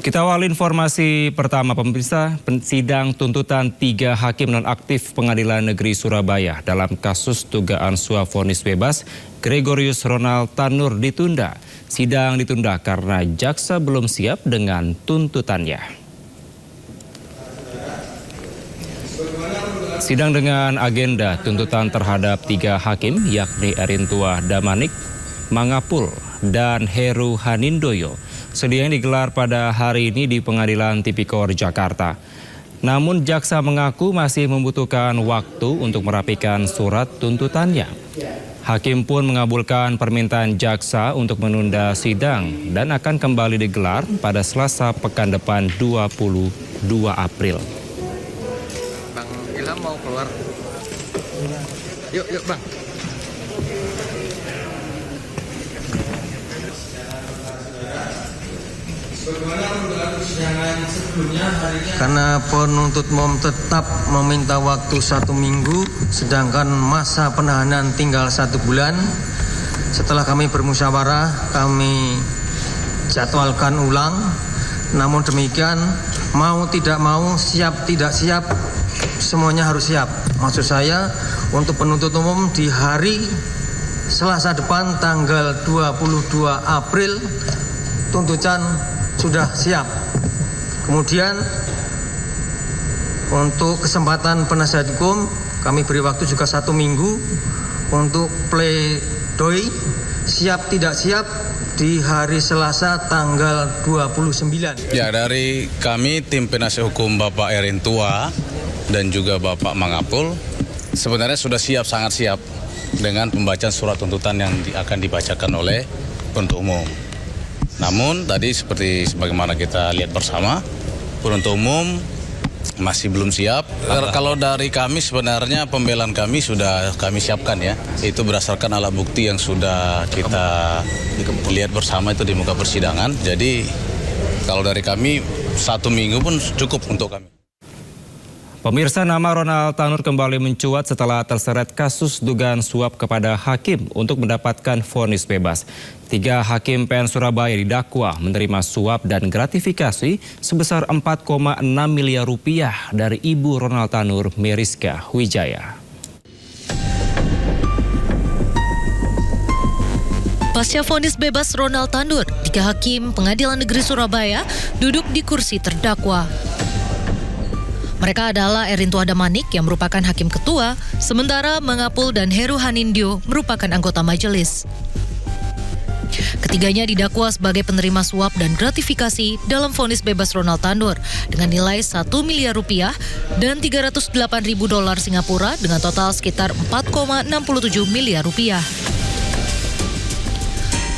Kita awal informasi pertama, pemirsa. Sidang tuntutan 3 hakim nonaktif Pengadilan Negeri Surabaya dalam kasus dugaan suap vonis bebas Gregorius Ronald Tanur ditunda. Sidang ditunda karena jaksa belum siap dengan tuntutannya. Sidang dengan agenda tuntutan terhadap 3 hakim yakni Erintua Damanik, Mangapul, dan Heru Hanindoyo sedianya digelar pada hari ini di Pengadilan Tipikor Jakarta. Namun jaksa mengaku masih membutuhkan waktu untuk merapikan surat tuntutannya. Hakim pun mengabulkan permintaan jaksa untuk menunda sidang dan akan kembali digelar pada Selasa pekan depan 22 April. Bang Ilham mau keluar. Yuk Bang. Karena penuntut umum tetap meminta waktu 1 minggu, sedangkan masa penahanan tinggal 1 bulan. Setelah kami bermusyawarah, kami jadwalkan ulang. Namun demikian, mau tidak mau, siap tidak siap, semuanya harus siap. Maksud saya, untuk penuntut umum di hari Selasa depan tanggal 22 April, tuntutan sudah siap. Kemudian untuk kesempatan penasihat hukum kami beri waktu juga 1 minggu untuk pledoi siap tidak siap di hari Selasa tanggal 29. Ya, dari kami tim penasihat hukum Bapak Erintua dan juga Bapak Mangapul sebenarnya sudah siap, sangat siap dengan pembacaan surat tuntutan yang akan dibacakan oleh penuntut umum. Namun tadi sebagaimana kita lihat bersama, penuntut umum masih belum siap. Kalau dari kami sebenarnya pembelaan kami sudah kami siapkan ya. Itu berdasarkan alat bukti yang sudah kita lihat bersama itu di muka persidangan. Jadi kalau dari kami 1 minggu pun cukup untuk kami. Pemirsa, nama Ronald Tanur kembali mencuat setelah terseret kasus dugaan suap kepada hakim untuk mendapatkan vonis bebas. 3 hakim PN Surabaya didakwa menerima suap dan gratifikasi sebesar 4,6 miliar rupiah dari ibu Ronald Tanur, Meriska Wijaya. Pasca vonis bebas Ronald Tanur, 3 hakim Pengadilan Negeri Surabaya duduk di kursi terdakwa. Mereka adalah Erintua Damanik yang merupakan hakim ketua, sementara Mangapul dan Heru Hanindoyo merupakan anggota majelis. Ketiganya didakwa sebagai penerima suap dan gratifikasi dalam vonis bebas Ronald Tanur dengan nilai 1 miliar rupiah dan 308.000 dolar Singapura dengan total sekitar 4,67 miliar rupiah.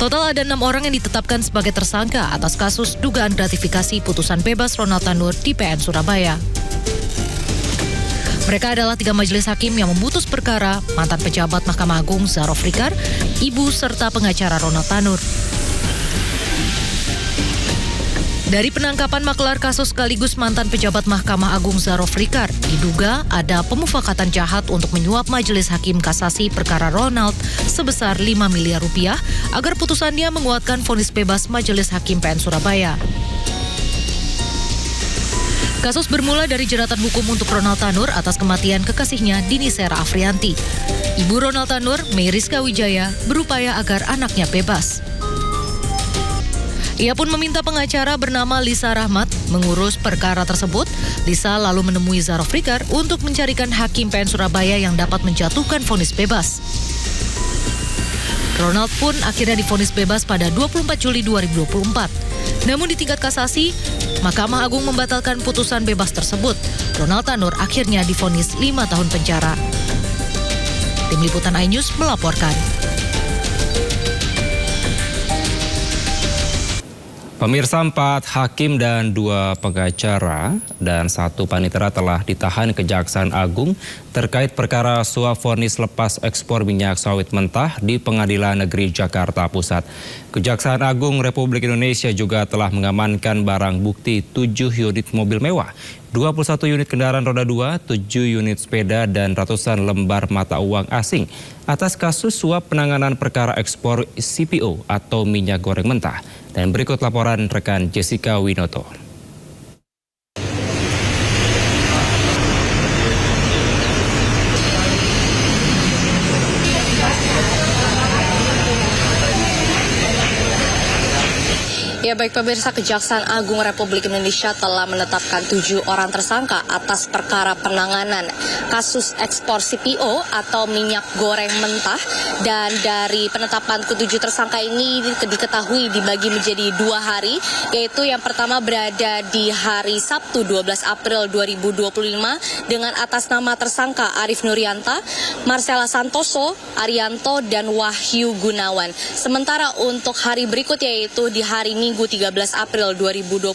Total ada 6 orang yang ditetapkan sebagai tersangka atas kasus dugaan gratifikasi putusan bebas Ronald Tanur di PN Surabaya. Mereka adalah 3 majelis hakim yang memutus perkara mantan pejabat Mahkamah Agung Zaro Frikar, ibu serta pengacara Ronald Tanur. Dari penangkapan makelar kasus sekaligus mantan pejabat Mahkamah Agung Zaro Frikar, diduga ada pemufakatan jahat untuk menyuap majelis hakim kasasi perkara Ronald sebesar 5 miliar rupiah agar putusannya menguatkan vonis bebas majelis hakim PN Surabaya. Kasus bermula dari jeratan hukum untuk Ronald Tanur atas kematian kekasihnya Dini Sera Afrianti. Ibu Ronald Tanur, Meriska Wijaya, berupaya agar anaknya bebas. Ia pun meminta pengacara bernama Lisa Rahmat mengurus perkara tersebut. Lisa lalu menemui Zaro Frikar untuk mencarikan hakim PN Surabaya yang dapat menjatuhkan vonis bebas. Ronald pun akhirnya divonis bebas pada 24 Juli 2024. Namun di tingkat kasasi, Mahkamah Agung membatalkan putusan bebas tersebut. Ronald Tanur akhirnya divonis 5 tahun penjara. Tim Liputan iNews melaporkan. Pemirsa, 4 hakim dan 2 pengacara dan 1 panitera telah ditahan Kejaksaan Agung terkait perkara suap vonis lepas ekspor minyak sawit mentah di Pengadilan Negeri Jakarta Pusat. Kejaksaan Agung Republik Indonesia juga telah mengamankan barang bukti 7 unit mobil mewah 21 unit kendaraan roda 2, 7 unit sepeda, dan ratusan lembar mata uang asing atas kasus suap penanganan perkara ekspor CPO atau minyak goreng mentah. Dan berikut laporan rekan Jessica Winoto. Ya baik pemirsa, Kejaksaan Agung Republik Indonesia telah menetapkan 7 orang tersangka atas perkara penanganan kasus ekspor CPO atau minyak goreng mentah. Dan dari penetapan ke-7 tersangka ini diketahui dibagi menjadi 2 hari, yaitu yang pertama berada di hari Sabtu 12 April 2025 dengan atas nama tersangka Arif Nurianta, Marcella Santoso, Arianto, dan Wahyu Gunawan. Sementara untuk hari berikut yaitu di hari Minggu 13 April 2025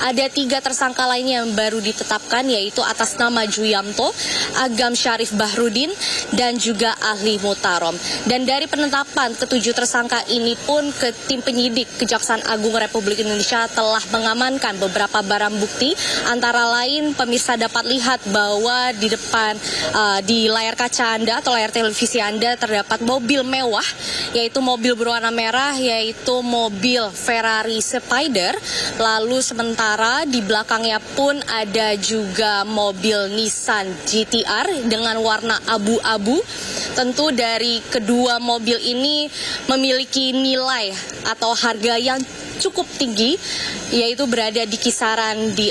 ada 3 tersangka lainnya yang baru ditetapkan, yaitu atas nama Juyamto, Agam Syarif Bahrudin, dan juga Ahli Mutarom. Dan dari penetapan ke-7 tersangka ini pun tim penyidik Kejaksaan Agung Republik Indonesia telah mengamankan beberapa barang bukti, antara lain pemirsa dapat lihat bahwa di depan di layar kaca Anda atau layar televisi Anda terdapat mobil mewah, yaitu mobil berwarna merah, yaitu mobil Ferrari Spider. Lalu sementara di belakangnya pun ada juga mobil Nissan GT-R dengan warna abu-abu. Tentu dari kedua mobil ini memiliki nilai atau harga yang cukup tinggi, yaitu berada di kisaran di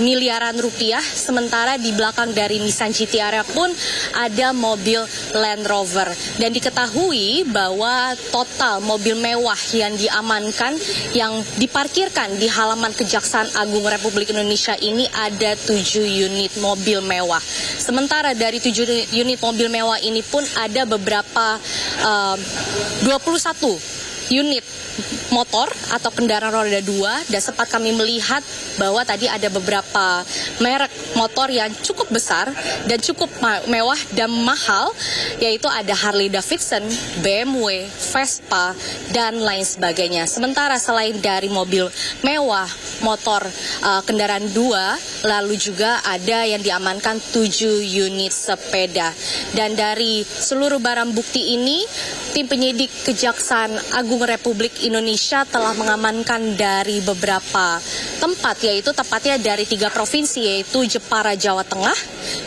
miliaran rupiah. Sementara di belakang dari Nissan GT-R pun ada mobil Land Rover. Dan diketahui bahwa total mobil mewah yang diamankan yang diparkirkan di halaman Kejaksaan Agung Republik Indonesia ini ada 7 unit mobil mewah. Sementara dari 7 unit mobil mewah ini pun ada beberapa 21 unit motor atau kendaraan roda 2, dan sempat kami melihat bahwa tadi ada beberapa merek motor yang cukup besar dan cukup mewah dan mahal, yaitu ada Harley Davidson, BMW, Vespa, dan lain sebagainya. Sementara selain dari mobil mewah, motor kendaraan 2, lalu juga ada yang diamankan 7 unit sepeda. Dan dari seluruh barang bukti ini, tim penyidik Kejaksaan Agung Republik Indonesia telah mengamankan dari beberapa tempat, yaitu tepatnya dari 3 provinsi, yaitu Jepara Jawa Tengah,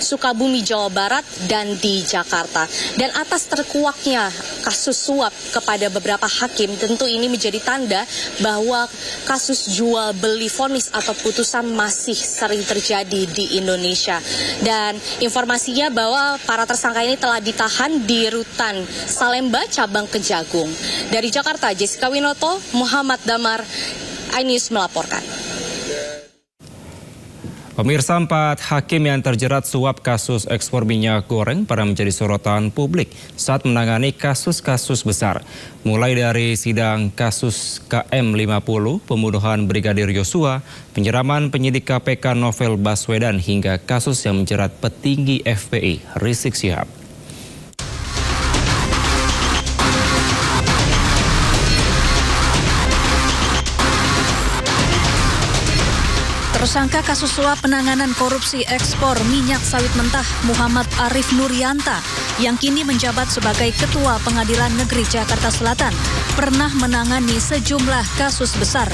Sukabumi Jawa Barat, dan di Jakarta. Dan atas terkuaknya kasus suap kepada beberapa hakim, tentu ini menjadi tanda bahwa kasus jual beli vonis atau putusan masih sering terjadi di Indonesia. Dan informasinya bahwa para tersangka ini telah ditahan di Rutan Salemba cabang Kejagung. Dari Jakarta, Jessica Winoto, Muhammad Damar, iNews melaporkan. Pemirsa, 4 hakim yang terjerat suap kasus ekspor minyak goreng pernah menjadi sorotan publik saat menangani kasus-kasus besar. Mulai dari sidang kasus KM50, pembunuhan Brigadir Yosua, penyeraman penyidik KPK Novel Baswedan, hingga kasus yang menjerat petinggi FPI Rizik Syihab. Tersangka kasus suap penanganan korupsi ekspor minyak sawit mentah Muhammad Arif Nurianta yang kini menjabat sebagai Ketua Pengadilan Negeri Jakarta Selatan pernah menangani sejumlah kasus besar.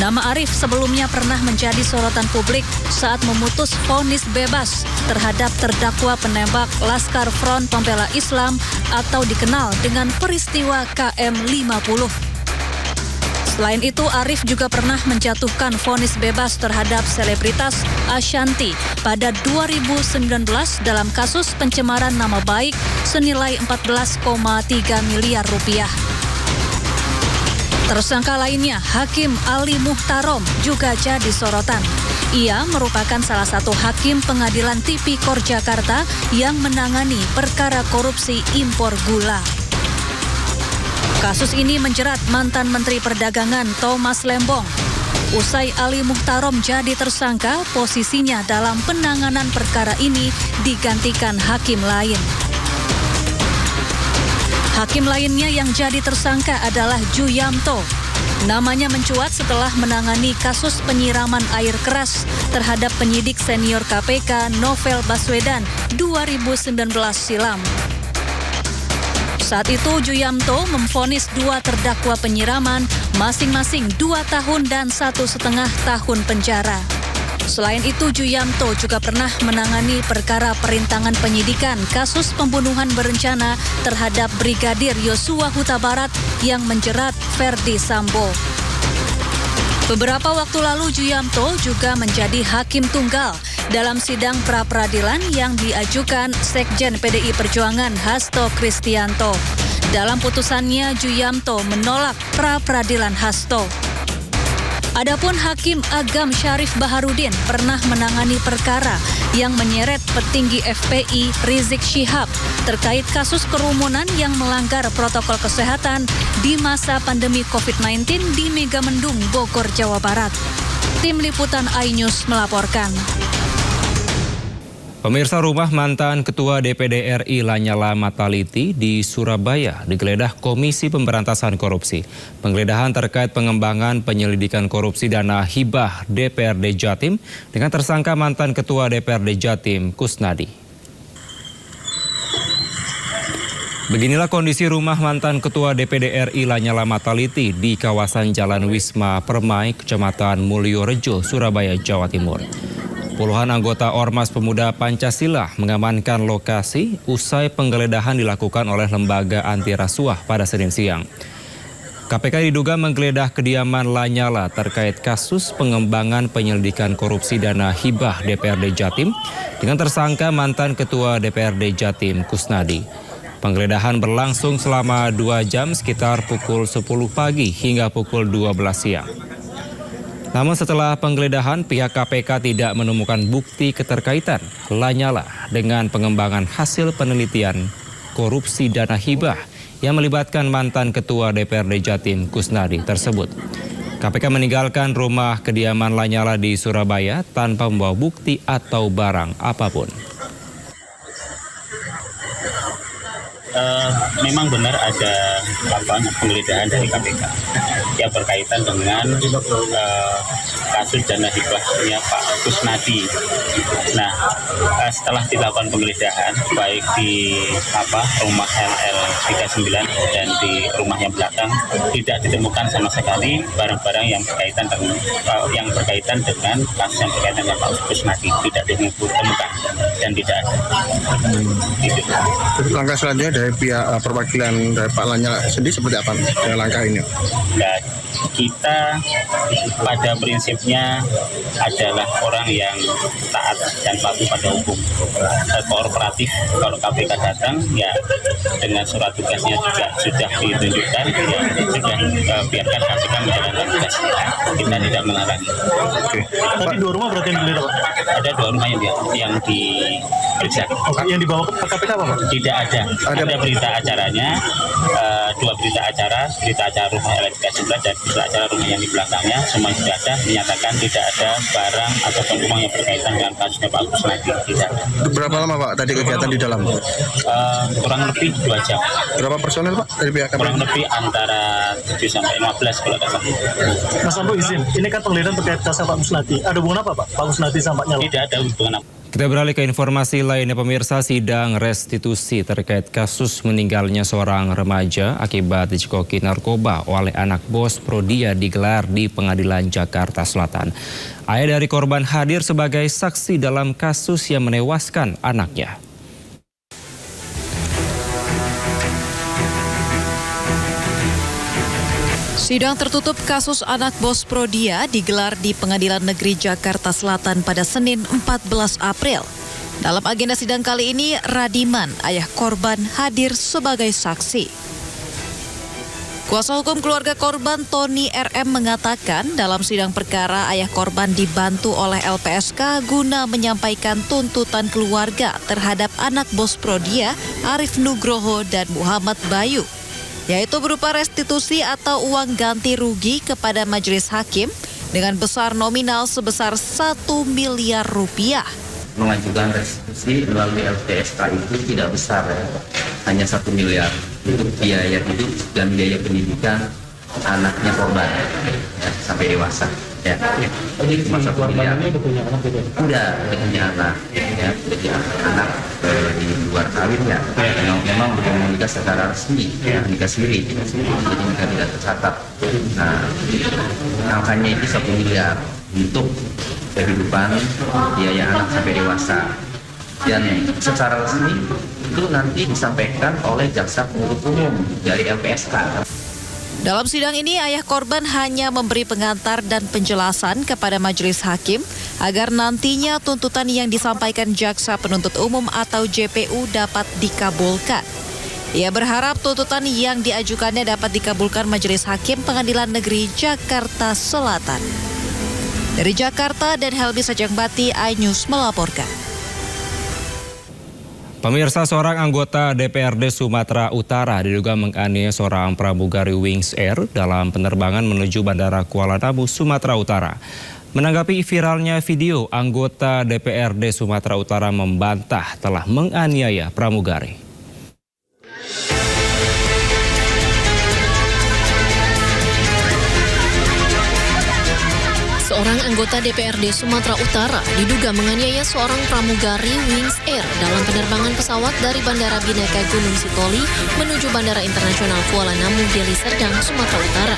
Nama Arif sebelumnya pernah menjadi sorotan publik saat memutus vonis bebas terhadap terdakwa penembak Laskar Front Pembela Islam atau dikenal dengan peristiwa KM50. Selain itu, Arif juga pernah menjatuhkan vonis bebas terhadap selebritas Ashanti pada 2019 dalam kasus pencemaran nama baik senilai 14,3 miliar rupiah. Tersangka lainnya, Hakim Ali Muhtarom, juga jadi sorotan. Ia merupakan salah satu hakim Pengadilan Tipikor Jakarta yang menangani perkara korupsi impor gula. Kasus ini menjerat mantan Menteri Perdagangan Thomas Lembong. Usai Ali Muhtarom jadi tersangka, posisinya dalam penanganan perkara ini digantikan hakim lain. Hakim lainnya yang jadi tersangka adalah Juyamto. Namanya mencuat setelah menangani kasus penyiraman air keras terhadap penyidik senior KPK Novel Baswedan 2019 silam. Saat itu Juyamto memvonis 2 terdakwa penyiraman masing-masing 2 tahun dan 1,5 tahun penjara. Selain itu, Juyamto juga pernah menangani perkara perintangan penyidikan kasus pembunuhan berencana terhadap Brigadir Yosua Huta Barat yang menjerat Verdi Sambo. Beberapa waktu lalu Juyamto juga menjadi hakim tunggal dalam sidang pra-peradilan yang diajukan Sekjen PDI Perjuangan Hasto Kristianto. Dalam putusannya, Juyamto menolak pra-peradilan Hasto. Adapun Hakim Agam Syarif Baharudin pernah menangani perkara yang menyeret petinggi FPI Rizik Syihab terkait kasus kerumunan yang melanggar protokol kesehatan di masa pandemi COVID-19 di Megamendung, Bogor, Jawa Barat. Tim Liputan iNews melaporkan. Pemirsa, rumah mantan Ketua DPD RI Lanyala Mataliti di Surabaya digeledah Komisi Pemberantasan Korupsi. Penggeledahan terkait pengembangan penyelidikan korupsi dana hibah DPRD Jatim dengan tersangka mantan Ketua DPRD Jatim Kusnadi. Beginilah kondisi rumah mantan Ketua DPD RI Lanyala Mataliti di kawasan Jalan Wisma Permai, Kecamatan Mulyorejo, Surabaya, Jawa Timur. Puluhan anggota Ormas Pemuda Pancasila mengamankan lokasi usai penggeledahan dilakukan oleh lembaga anti rasuah pada Senin siang. KPK diduga menggeledah kediaman Lanyala terkait kasus pengembangan penyelidikan korupsi dana hibah DPRD Jatim dengan tersangka mantan Ketua DPRD Jatim Kusnadi. Penggeledahan berlangsung selama 2 jam sekitar pukul 10 pagi hingga pukul 12 siang. Namun setelah penggeledahan, pihak KPK tidak menemukan bukti keterkaitan Lanyala dengan pengembangan hasil penelitian korupsi dana hibah yang melibatkan mantan Ketua DPRD Jatim Kusnadi tersebut. KPK meninggalkan rumah kediaman Lanyala di Surabaya tanpa membawa bukti atau barang apapun. Memang benar ada penggeledahan dari KPK yang berkaitan dengan kasus dana hibahnya Pak Kusnadi. Nah, setelah dilakukan penggeledahan baik di rumah LL 39 dan di rumah yang belakang, tidak ditemukan sama sekali barang-barang yang berkaitan dengan kasus yang berkaitan dengan Pak Kusnadi, tidak ditemukan dan tidak ada. Gitu. Langkah selanjutnya dari pihak perwakilan dari Pak Lanyala sendiri seperti apa dengan langkah ini? Nah, kita pada prinsipnya adalah orang yang taat dan patuh pada hukum. Kooperatif, kalau KPK datang ya dengan surat tugasnya juga sudah ditunjukkan, ya sudah biarkan KPK menjalankan tugasnya. Kita tidak melarang. Oke. Tapi 2 rumah berarti yang digeledah, Pak? Ada 2 rumah yang diperiksa. Oke, yang dibawa ke KPK apa, Pak? Tidak ada. Ada berita acaranya, 2 berita acara rumah LL39 dan berita acara rumah yang di belakangnya, semua sudah ada, menyatakan tidak ada barang ataupun uang yang berkaitan dengan kasusnya Pak Kusnadi. Tidak ada. Berapa lama Pak tadi kegiatan di dalam? Kurang lebih 2 jam. Berapa personel Pak dari pihak KPK? Kurang lebih antara 7 sampai 15 kalau tidak salah. Mas Sambo izin, ini kan penggeledahan terkait kasus Pak Kusnadi. Ada hubungan apa Pak? Pak Kusnadi sama Pak Nyala? Tidak ada hubungan apa. Kita beralih ke informasi lainnya, pemirsa. Sidang restitusi terkait kasus meninggalnya seorang remaja akibat dicekoki narkoba oleh anak bos Prodia digelar di Pengadilan Jakarta Selatan. Ayah dari korban hadir sebagai saksi dalam kasus yang menewaskan anaknya. Sidang tertutup kasus anak bos Prodia digelar di Pengadilan Negeri Jakarta Selatan pada Senin 14 April. Dalam agenda sidang kali ini, Radiman, ayah korban, hadir sebagai saksi. Kuasa hukum keluarga korban Tony RM mengatakan dalam sidang perkara ayah korban dibantu oleh LPSK guna menyampaikan tuntutan keluarga terhadap anak bos Prodia, Arif Nugroho dan Muhammad Bayu, yaitu berupa restitusi atau uang ganti rugi kepada majelis hakim dengan besar nominal sebesar 1 miliar rupiah. Mengajukan restitusi melalui LPSK itu tidak besar, ya. Hanya 1 miliar untuk biaya hidup dan biaya pendidikan anaknya korban ya, sampai dewasa. Ya, cuma 1 miliar. Udah punya anak, ya, punya anak di luar kawin ya. Memang belum menikah secara resmi, ya, nikah siri, jadi nikah tidak tercatat. Nah, angkanya itu 1 miliar untuk kehidupan biaya anak sampai dewasa. Dan secara resmi itu nanti disampaikan oleh jaksa penuntut umum dari LPSK. Dalam sidang ini, ayah korban hanya memberi pengantar dan penjelasan kepada majelis hakim agar nantinya tuntutan yang disampaikan jaksa penuntut umum atau JPU dapat dikabulkan. Ia berharap tuntutan yang diajukannya dapat dikabulkan Majelis Hakim Pengadilan Negeri Jakarta Selatan. Dari Jakarta dan Helmi Sajangbati, iNews melaporkan. Pemirsa, seorang anggota DPRD Sumatera Utara diduga menganiaya seorang pramugari Wings Air dalam penerbangan menuju Bandara Kuala Namu, Sumatera Utara. Menanggapi viralnya video, anggota DPRD Sumatera Utara membantah telah menganiaya pramugari. Seorang anggota DPRD Sumatera Utara diduga menganiaya seorang pramugari Wings Air dalam penerbangan pesawat dari Bandara Bhinneka Gunung Sitoli menuju Bandara Internasional Kuala Namu, Deli Serdang, Sumatera Utara.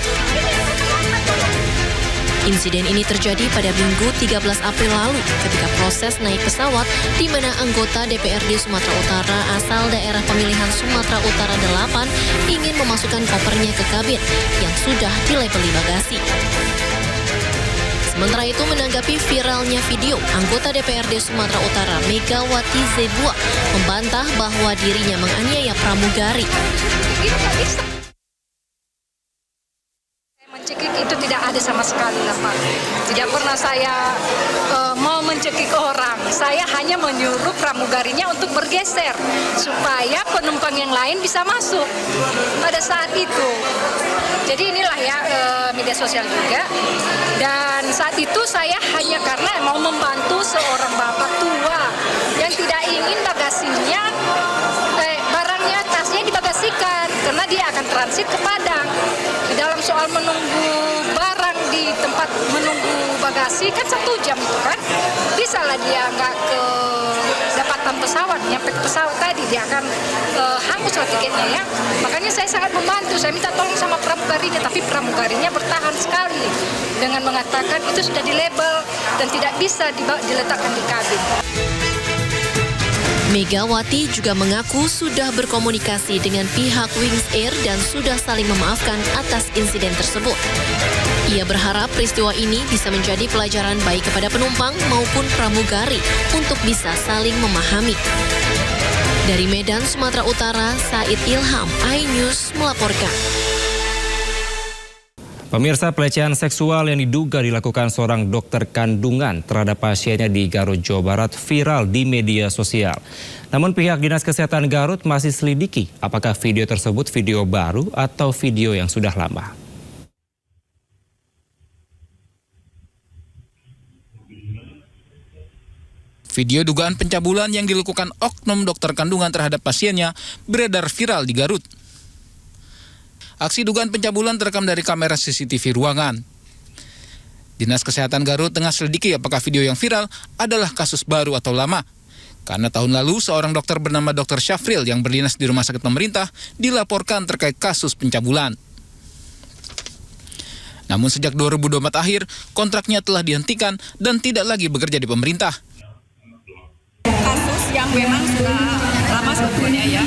Insiden ini terjadi pada Minggu 13 April lalu ketika proses naik pesawat di mana anggota DPRD Sumatera Utara asal daerah pemilihan Sumatera Utara 8 ingin memasukkan kopernya ke kabin yang sudah dilabeli bagasi. Sementara itu, menanggapi viralnya video, anggota DPRD Sumatera Utara Megawati Zebua membantah bahwa dirinya menganiaya pramugari. Mencekik itu tidak ada sama sekali lah Pak. Tidak pernah saya mau mencekik orang. Saya hanya menyuruh pramugarinya untuk bergeser supaya penumpang yang lain bisa masuk pada saat itu. Jadi inilah ya media sosial juga. Dan saat itu saya hanya karena mau membantu seorang bapak tua yang tidak ingin bagasinya, barangnya, tasnya dibagasikan karena dia akan transit ke Padang. Di dalam soal menunggu barang di tempat menunggu bagasi kan 1 jam itu kan, bisa lah dia nggak ke dapatan pesawat, nyampe ke pesawat tadi dia akan hangus lah tiketnya ya. Makanya saya sangat membantu, saya minta tolong sama pramugarinya, tapi pramugarinya bertahan sekali dengan mengatakan itu sudah dilabel dan tidak bisa diletakkan di kabin. Megawati juga mengaku sudah berkomunikasi dengan pihak Wings Air dan sudah saling memaafkan atas insiden tersebut. Ia berharap peristiwa ini bisa menjadi pelajaran baik kepada penumpang maupun pramugari untuk bisa saling memahami. Dari Medan, Sumatera Utara, Said Ilham, iNews melaporkan. Pemirsa, pelecehan seksual yang diduga dilakukan seorang dokter kandungan terhadap pasiennya di Garut, Jawa Barat viral di media sosial. Namun pihak Dinas Kesehatan Garut masih selidiki apakah video tersebut video baru atau video yang sudah lama. Video dugaan pencabulan yang dilakukan oknum dokter kandungan terhadap pasiennya beredar viral di Garut. Aksi dugaan pencabulan terekam dari kamera CCTV ruangan. Dinas Kesehatan Garut tengah selidiki apakah video yang viral adalah kasus baru atau lama. Karena tahun lalu seorang dokter bernama Dr. Syafril yang berdinas di rumah sakit pemerintah dilaporkan terkait kasus pencabulan. Namun sejak 2024 akhir, kontraknya telah dihentikan dan tidak lagi bekerja di pemerintah. Kasus yang memang sudah lama sebetulnya ya,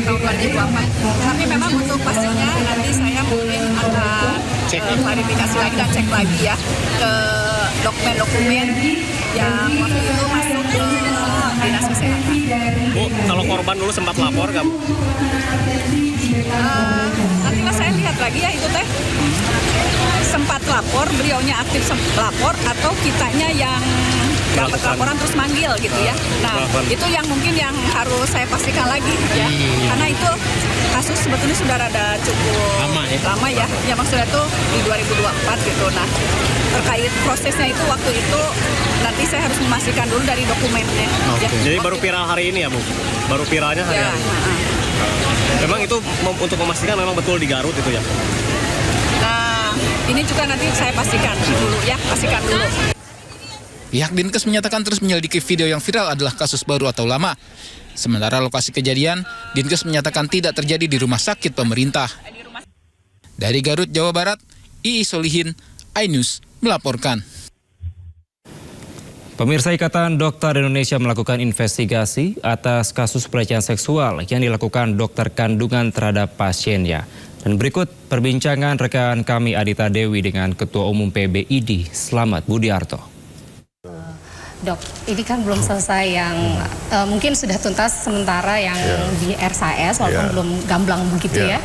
tahun 2024. Tapi memang untuk pastinya nanti saya mungkin akan klarifikasi lagi dan cek lagi ya ke dokumen-dokumen yang waktu itu masuk ke Dinas Kesehatan. Bu, kalau korban dulu sempat lapor nggak, Bu? Nantilah saya lihat lagi ya itu teh. Sempat lapor, beliaunya aktif lapor atau kitanya yang dapat laporan terus manggil gitu ya. Nah, itu yang mungkin yang harus saya pastikan lagi ya. Karena itu kasus sebetulnya sudah rada cukup lama ya. Ya maksudnya itu di 2024 gitu. Nah, terkait prosesnya itu waktu itu nanti saya harus memastikan dulu dari dokumennya. Ya. Jadi baru viral hari ini ya, Bu? Baru viralnya hari ini? Memang itu untuk memastikan memang betul di Garut itu ya? Nah, ini juga nanti saya pastikan dulu ya, pastikan dulu. Pihak Dinkes menyatakan terus menyelidiki video yang viral adalah kasus baru atau lama. Sementara lokasi kejadian, Dinkes menyatakan tidak terjadi di rumah sakit pemerintah. Dari Garut, Jawa Barat, Ii Solihin, iNews melaporkan. Pemirsa, Ikatan Dokter Indonesia melakukan investigasi atas kasus pelecehan seksual yang dilakukan dokter kandungan terhadap pasiennya. Dan berikut perbincangan rekan kami Adita Dewi dengan Ketua Umum PBID, Slamet Budiarto. Dok, ini kan belum selesai yang mungkin sudah tuntas sementara yang di RSAS, walaupun belum gamblang begitu ya.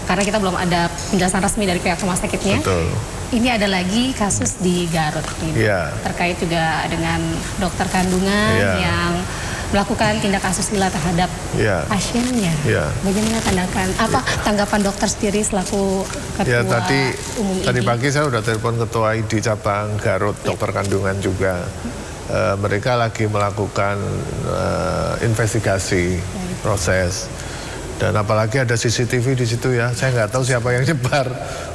Karena kita belum ada penjelasan resmi dari pihak rumah sakitnya. Betul. Ini ada lagi kasus di Garut ini, terkait juga dengan dokter kandungan yang melakukan tindak asusila terhadap pasiennya. Bagaimana tanggapan dokter sendiri selaku Ketua Umum tadi ID? pagi saya udah telepon Ketua ID cabang Garut, dokter kandungan juga. Mereka lagi melakukan investigasi proses. Dan apalagi ada CCTV di situ ya, saya nggak tahu siapa yang nyebar.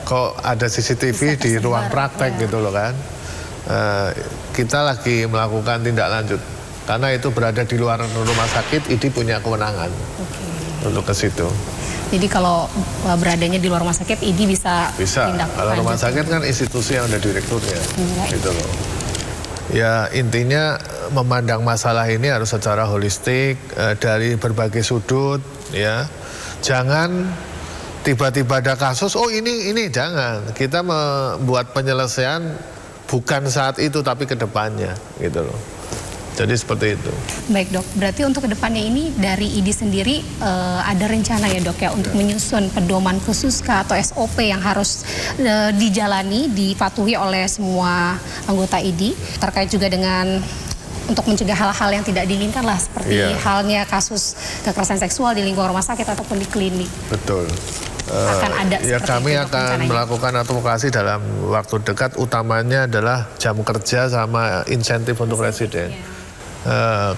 Kok ada CCTV di ruang praktek gitu loh kan. Kita lagi melakukan tindak lanjut. Karena itu berada di luar rumah sakit, ID punya kewenangan untuk ke situ. Jadi kalau beradanya di luar rumah sakit, ID bisa tindak lanjut. Kalau rumah sakit kan institusi yang ada direkturnya, gitu loh. Ya intinya memandang masalah ini harus secara holistik dari berbagai sudut ya. Jangan tiba-tiba ada kasus, oh ini jangan. Kita membuat penyelesaian bukan saat itu tapi ke depannya gitu loh. Jadi seperti itu. Baik dok, berarti untuk kedepannya ini dari ID sendiri ada rencana ya dok ya untuk menyusun pedoman khusus atau SOP yang harus dijalani, dipatuhi oleh semua anggota ID terkait juga dengan untuk mencegah hal-hal yang tidak diinginkan lah seperti halnya kasus kekerasan seksual di lingkungan rumah sakit ataupun di klinik. Betul. Akan ada ya kami akan melakukan advokasi dalam waktu dekat, utamanya adalah jam kerja sama insentif untuk residen.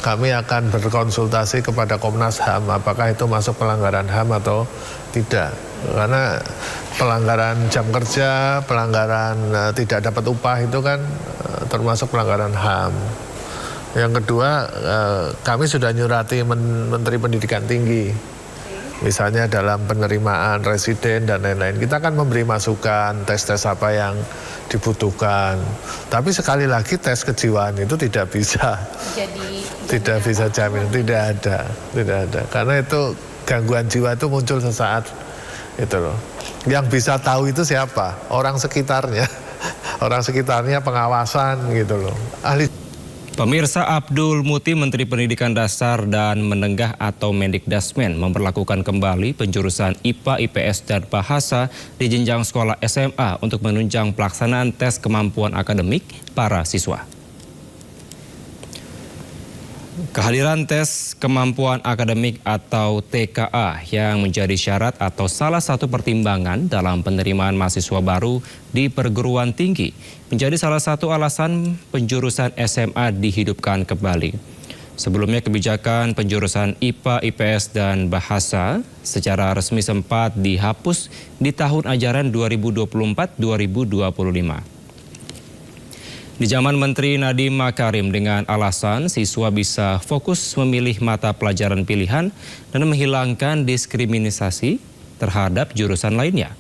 Kami akan berkonsultasi kepada Komnas HAM apakah itu masuk pelanggaran HAM atau tidak. Karena pelanggaran jam kerja, pelanggaran tidak dapat upah itu kan termasuk pelanggaran HAM. Yang kedua, kami sudah nyurati Menteri Pendidikan Tinggi. Misalnya dalam penerimaan residen dan lain-lain. Kita akan memberi masukan, tes-tes apa yang dibutuhkan. Tapi sekali lagi tes kejiwaan itu tidak bisa. Tidak bisa jamin, tidak ada. Karena itu gangguan jiwa itu muncul sesaat itu loh. Yang bisa tahu itu siapa? Orang sekitarnya. Orang sekitarnya pengawasan gitu loh. Pemirsa, Abdul Muti, Menteri Pendidikan Dasar dan Menengah atau Mendikdasmen memperlakukan kembali penjurusan IPA, IPS, dan Bahasa di jenjang sekolah SMA untuk menunjang pelaksanaan tes kemampuan akademik para siswa. Kehadiran tes kemampuan akademik atau TKA yang menjadi syarat atau salah satu pertimbangan dalam penerimaan mahasiswa baru di perguruan tinggi menjadi salah satu alasan penjurusan SMA dihidupkan kembali. Sebelumnya kebijakan penjurusan IPA, IPS, dan Bahasa secara resmi sempat dihapus di tahun ajaran 2024-2025. Di zaman Menteri Nadiem Makarim dengan alasan siswa bisa fokus memilih mata pelajaran pilihan dan menghilangkan diskriminasi terhadap jurusan lainnya.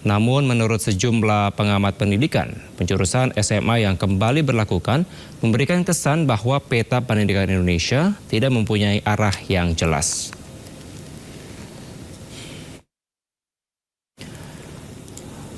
Namun menurut sejumlah pengamat pendidikan, penjurusan SMA yang kembali berlakukan memberikan kesan bahwa peta pendidikan Indonesia tidak mempunyai arah yang jelas.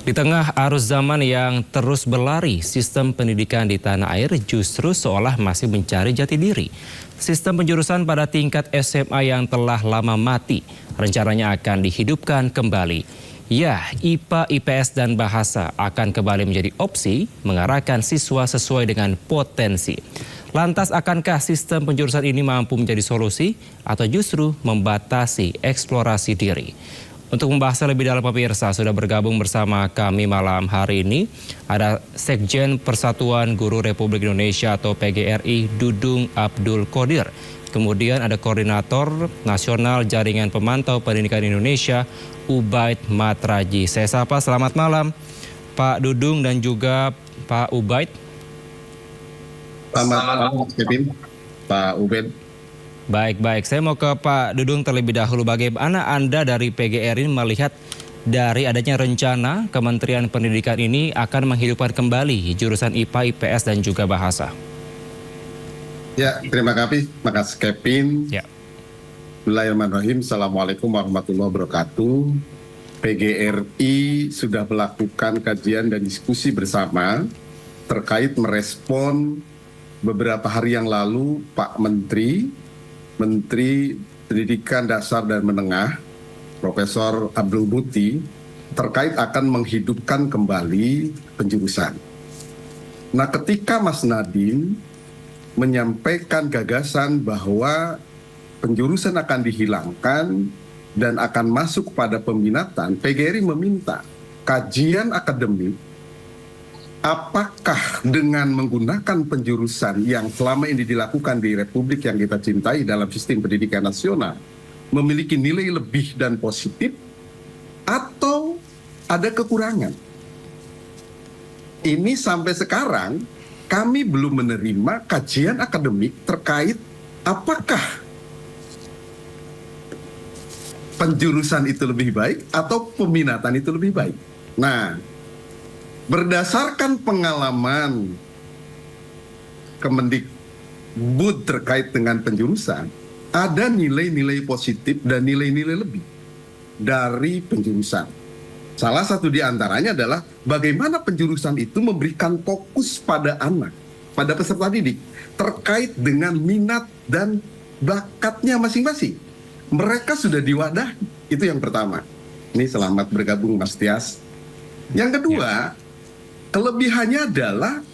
Di tengah arus zaman yang terus berlari, sistem pendidikan di tanah air justru seolah masih mencari jati diri. Sistem penjurusan pada tingkat SMA yang telah lama mati rencananya akan dihidupkan kembali. Ya, IPA, IPS, dan Bahasa akan kembali menjadi opsi mengarahkan siswa sesuai dengan potensi. Lantas akankah sistem penjurusan ini mampu menjadi solusi atau justru membatasi eksplorasi diri? Untuk membahasnya lebih dalam, pemirsa, sudah bergabung bersama kami malam hari ini ada Sekjen Persatuan Guru Republik Indonesia atau PGRI Dudung Abdul Qodir. Kemudian ada Koordinator Nasional Jaringan Pemantau Pendidikan Indonesia Ubaid Matraji. Saya sapa, selamat malam Pak Dudung dan juga Pak Ubaid. Selamat malam, Kevin. Pak Ubaid. Baik. Saya mau ke Pak Dudung terlebih dahulu. Bagaimana Anda dari PGRI melihat dari adanya rencana Kementerian Pendidikan ini akan menghidupkan kembali jurusan IPA, IPS, dan juga bahasa? Ya, terima kasih. Makasih, Kevin. Ya. Bismillahirrahmanirrahim. Assalamualaikum warahmatullahi wabarakatuh. PGRI sudah melakukan kajian dan diskusi bersama terkait merespon beberapa hari yang lalu Pak Menteri Pendidikan Dasar dan Menengah, Profesor Abdul Muti, terkait akan menghidupkan kembali penjurusan. Nah, ketika Mas Nadiem menyampaikan gagasan bahwa penjurusan akan dihilangkan dan akan masuk pada peminatan, PGRI meminta kajian akademik apakah dengan menggunakan penjurusan yang selama ini dilakukan di Republik yang kita cintai dalam sistem pendidikan nasional memiliki nilai lebih dan positif atau ada kekurangan. Ini sampai sekarang kami belum menerima kajian akademik terkait apakah penjurusan itu lebih baik atau peminatan itu lebih baik. Nah, berdasarkan pengalaman Kemendikbud terkait dengan penjurusan, ada nilai-nilai positif dan nilai-nilai lebih dari penjurusan. Salah satu di antaranya adalah bagaimana penjurusan itu memberikan fokus pada anak, pada peserta didik, terkait dengan minat dan bakatnya masing-masing. Mereka sudah diwadahi, itu yang pertama. Ini selamat bergabung Mas Tias. Yang kedua, kelebihannya adalah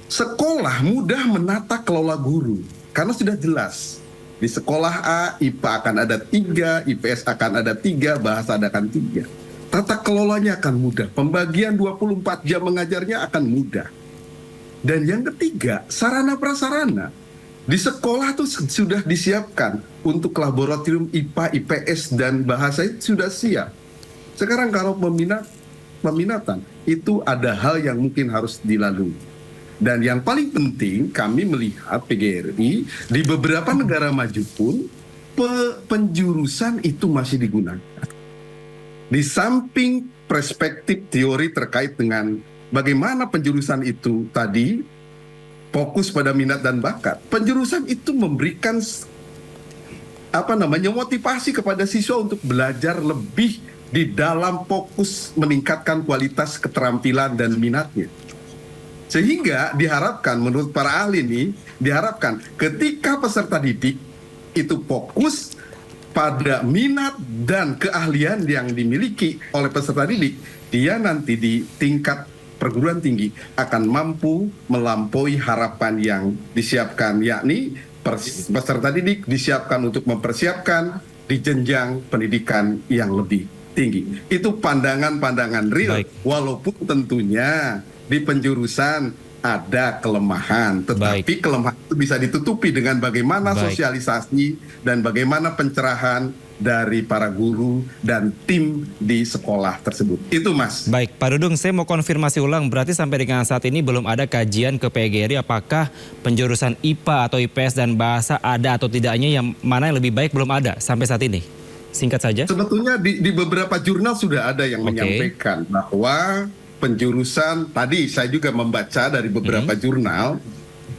sekolah mudah menata kelola guru. Karena sudah jelas, di sekolah A, IPA akan ada 3, IPS akan ada 3, bahasa akan 3. Tata kelolanya akan mudah, pembagian 24 jam mengajarnya akan mudah. Dan yang ketiga, sarana prasarana. Di sekolah itu sudah disiapkan untuk laboratorium IPA, IPS, dan bahasa itu sudah siap. Sekarang kalau peminatan, itu ada hal yang mungkin harus dilalui. Dan yang paling penting, kami melihat PGRI, di beberapa negara maju pun, penjurusan itu masih digunakan. Di samping perspektif teori terkait dengan bagaimana penjurusan itu tadi, fokus pada minat dan bakat. Penjurusan itu memberikan motivasi kepada siswa untuk belajar lebih di dalam fokus meningkatkan kualitas keterampilan dan minatnya. Sehingga diharapkan menurut para ahli ini, diharapkan ketika peserta didik itu fokus pada minat dan keahlian yang dimiliki oleh peserta didik, dia nanti di tingkat perguruan tinggi akan mampu melampaui harapan yang disiapkan, yakni peserta didik disiapkan untuk mempersiapkan di jenjang pendidikan yang lebih tinggi. Itu pandangan-pandangan real, walaupun tentunya di penjurusan ada kelemahan, tetapi kelemahan itu bisa ditutupi dengan bagaimana sosialisasi dan bagaimana pencerahan dari para guru dan tim di sekolah tersebut. Itu Mas. Baik, Pak Dudung, saya mau konfirmasi ulang. Berarti sampai dengan saat ini belum ada kajian ke PGRI apakah penjurusan IPA atau IPS dan bahasa ada atau tidaknya, yang mana yang lebih baik belum ada sampai saat ini? Singkat saja. Sebetulnya di beberapa jurnal sudah ada yang menyampaikan bahwa penjurusan, tadi saya juga membaca dari beberapa jurnal,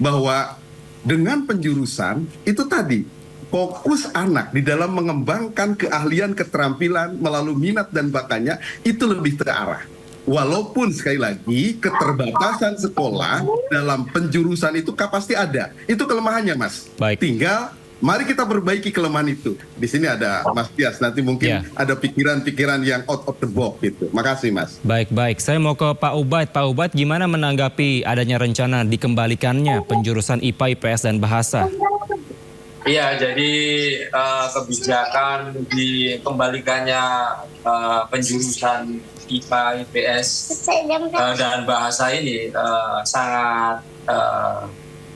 bahwa dengan penjurusan itu tadi, fokus anak di dalam mengembangkan keahlian, keterampilan melalui minat dan bakatnya itu lebih terarah. Walaupun sekali lagi keterbatasan sekolah dalam penjurusan itu pasti ada. Itu kelemahannya Mas. Tinggal mari kita perbaiki kelemahan itu. Di sini ada Mas Tias, nanti mungkin ada pikiran-pikiran yang out of the box gitu. Makasih Mas. Baik. Saya mau ke Pak Ubaid. Pak Ubaid, gimana menanggapi adanya rencana dikembalikannya penjurusan IPA, IPS, dan bahasa? Iya, jadi kebijakan dikembalikannya penjurusan IPA, IPS, dan bahasa ini sangat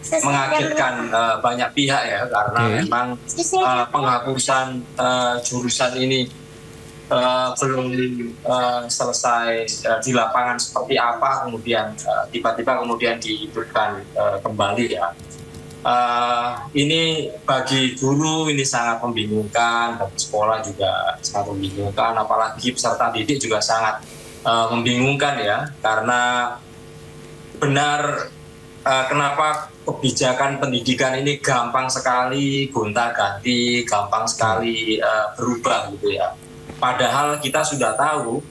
mengagetkan banyak pihak ya, karena memang penghapusan jurusan ini belum selesai di lapangan seperti apa, kemudian tiba-tiba kemudian dihidupkan kembali ya. Ini bagi guru ini sangat membingungkan, bagi sekolah juga sangat membingungkan, apalagi peserta didik juga sangat membingungkan ya, karena benar kenapa kebijakan pendidikan ini gampang sekali gonta-ganti, gampang sekali berubah gitu ya. Padahal kita sudah tahu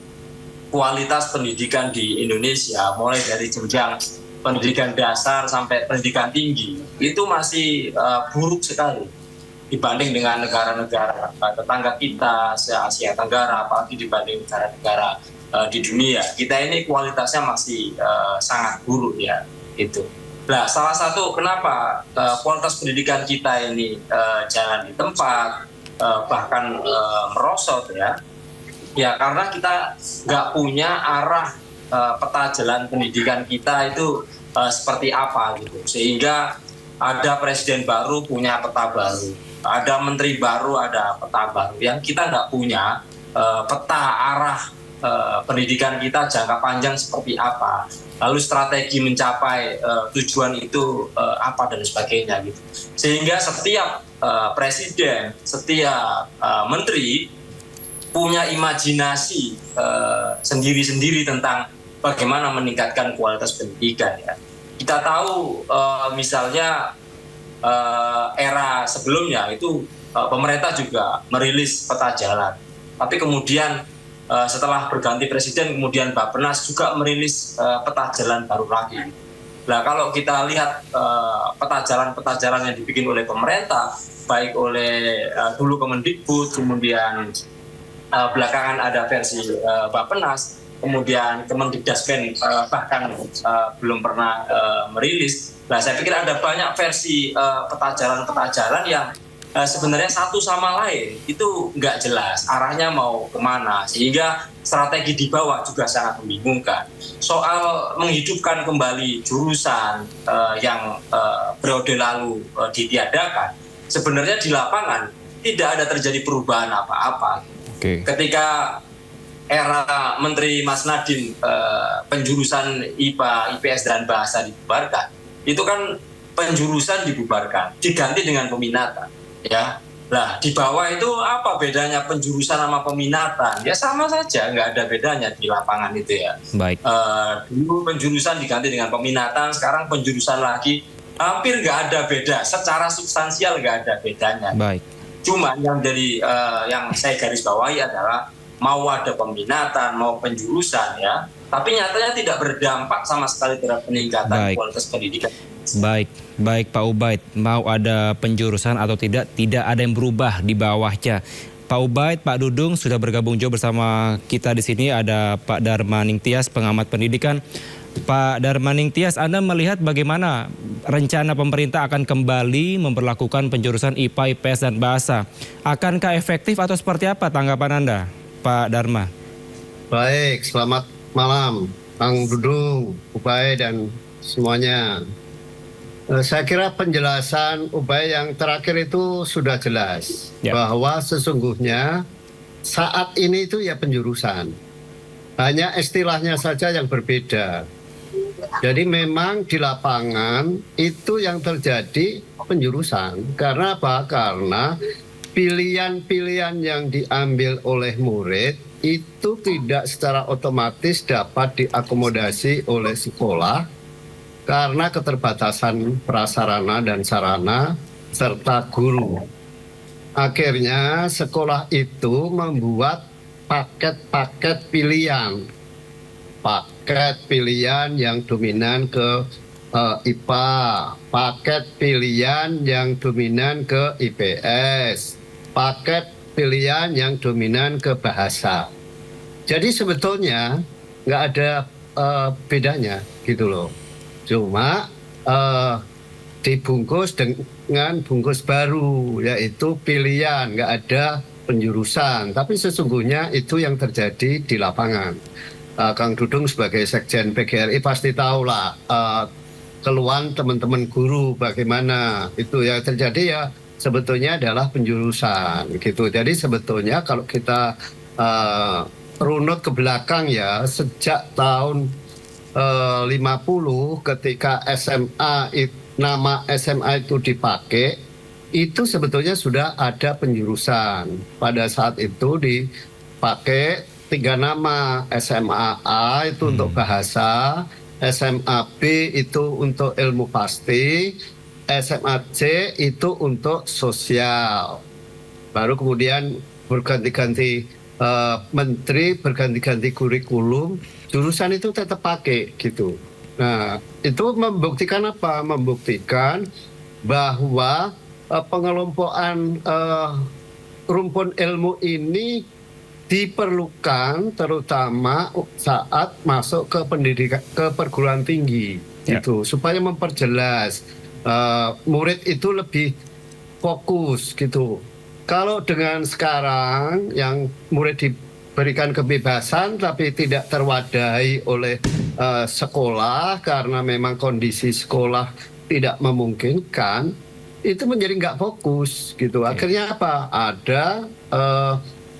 kualitas pendidikan di Indonesia mulai dari jenjang pendidikan dasar sampai pendidikan tinggi itu masih buruk sekali dibanding dengan negara-negara tetangga kita se-Asia Tenggara, apalagi dibanding negara-negara di dunia. Kita ini kualitasnya masih sangat buruk ya itu. Nah, salah satu kenapa kualitas pendidikan kita ini jalan di tempat, bahkan merosot ya karena kita nggak punya arah peta jalan pendidikan kita itu seperti apa gitu, sehingga ada presiden baru punya peta baru, ada menteri baru ada peta baru, yang kita nggak punya peta arah pendidikan kita jangka panjang seperti apa, lalu strategi mencapai tujuan itu apa dan sebagainya gitu. Sehingga setiap presiden, setiap menteri punya imajinasi sendiri-sendiri tentang bagaimana meningkatkan kualitas pendidikan ya. Kita tahu misalnya era sebelumnya itu pemerintah juga merilis peta jalan, tapi kemudian setelah berganti presiden kemudian Bappenas juga merilis peta jalan baru lagi. Nah, kalau kita lihat peta jalan yang dibikin oleh pemerintah, baik oleh dulu Kemendikbud, kemudian belakangan ada versi Bappenas, kemudian Kemendikdasmen bahkan belum pernah merilis. Nah, saya pikir ada banyak versi peta jalan yang sebenarnya satu sama lain itu nggak jelas arahnya mau kemana, sehingga strategi di bawah juga sangat membingungkan. Soal menghidupkan kembali jurusan yang periode lalu ditiadakan, sebenarnya di lapangan tidak ada terjadi perubahan apa-apa. Ketika era Menteri Mas Nadiem penjurusan IPA, IPS dan Bahasa dibubarkan, itu kan penjurusan dibubarkan, diganti dengan peminatan, ya. Nah, di bawah itu apa bedanya penjurusan sama peminatan? Ya sama saja, nggak ada bedanya di lapangan itu ya. Baik. Dulu penjurusan diganti dengan peminatan, sekarang penjurusan lagi, hampir nggak ada beda. Secara substansial nggak ada bedanya. Baik. Cuma yang yang saya garis bawahi adalah mau ada peminatan, mau penjurusan ya, tapi nyatanya tidak berdampak sama sekali terhadap peningkatan kualitas pendidikan. Baik Pak Ubaid, mau ada penjurusan atau tidak ada yang berubah di bawahnya. Pak Ubaid, Pak Dudung sudah bergabung juga bersama kita di sini. Ada Pak Darmaning Tias, pengamat pendidikan. Pak Darmaning Tias, Anda melihat bagaimana rencana pemerintah akan kembali memperlakukan penjurusan IPA, IPS, dan Bahasa. Akankah efektif atau seperti apa tanggapan Anda, Pak Dharma? Baik, selamat malam Kang Dudung, Ubay dan semuanya. Saya kira penjelasan Ubay yang terakhir itu sudah jelas bahwa sesungguhnya saat ini itu ya penjurusan. Hanya istilahnya saja yang berbeda. Jadi memang di lapangan itu yang terjadi penjurusan. Karena apa? Karena pilihan-pilihan yang diambil oleh murid itu tidak secara otomatis dapat diakomodasi oleh sekolah karena keterbatasan prasarana dan sarana serta guru. Akhirnya sekolah itu membuat paket-paket pilihan. Paket pilihan yang dominan ke IPA, paket pilihan yang dominan ke IPS, paket pilihan yang dominan ke bahasa. Jadi sebetulnya nggak ada bedanya gitu loh. Cuma dibungkus dengan bungkus baru, yaitu pilihan, nggak ada penjurusan. Tapi sesungguhnya itu yang terjadi di lapangan. Kang Dudung sebagai Sekjen PGRI pasti tahulah keluhan teman-teman guru bagaimana itu yang terjadi ya sebetulnya adalah penjurusan gitu. Jadi sebetulnya kalau kita runut ke belakang ya, sejak tahun 50 ketika nama SMA itu dipakai, itu sebetulnya sudah ada penjurusan. Pada saat itu dipakai 3 nama, SMA A itu untuk bahasa, SMA B itu untuk ilmu pasti, SMA C itu untuk sosial. Baru kemudian berganti-ganti menteri, berganti-ganti kurikulum, jurusan itu tetap pakai gitu. Nah, itu membuktikan apa? Membuktikan bahwa pengelompokan rumpun ilmu ini diperlukan terutama saat masuk ke pendidikan, ke perguruan tinggi gitu, supaya memperjelas murid itu lebih fokus gitu. Kalau dengan sekarang yang murid diberikan kebebasan tapi tidak terwadahi oleh sekolah karena memang kondisi sekolah tidak memungkinkan, itu menjadi nggak fokus gitu. Akhirnya apa? Ada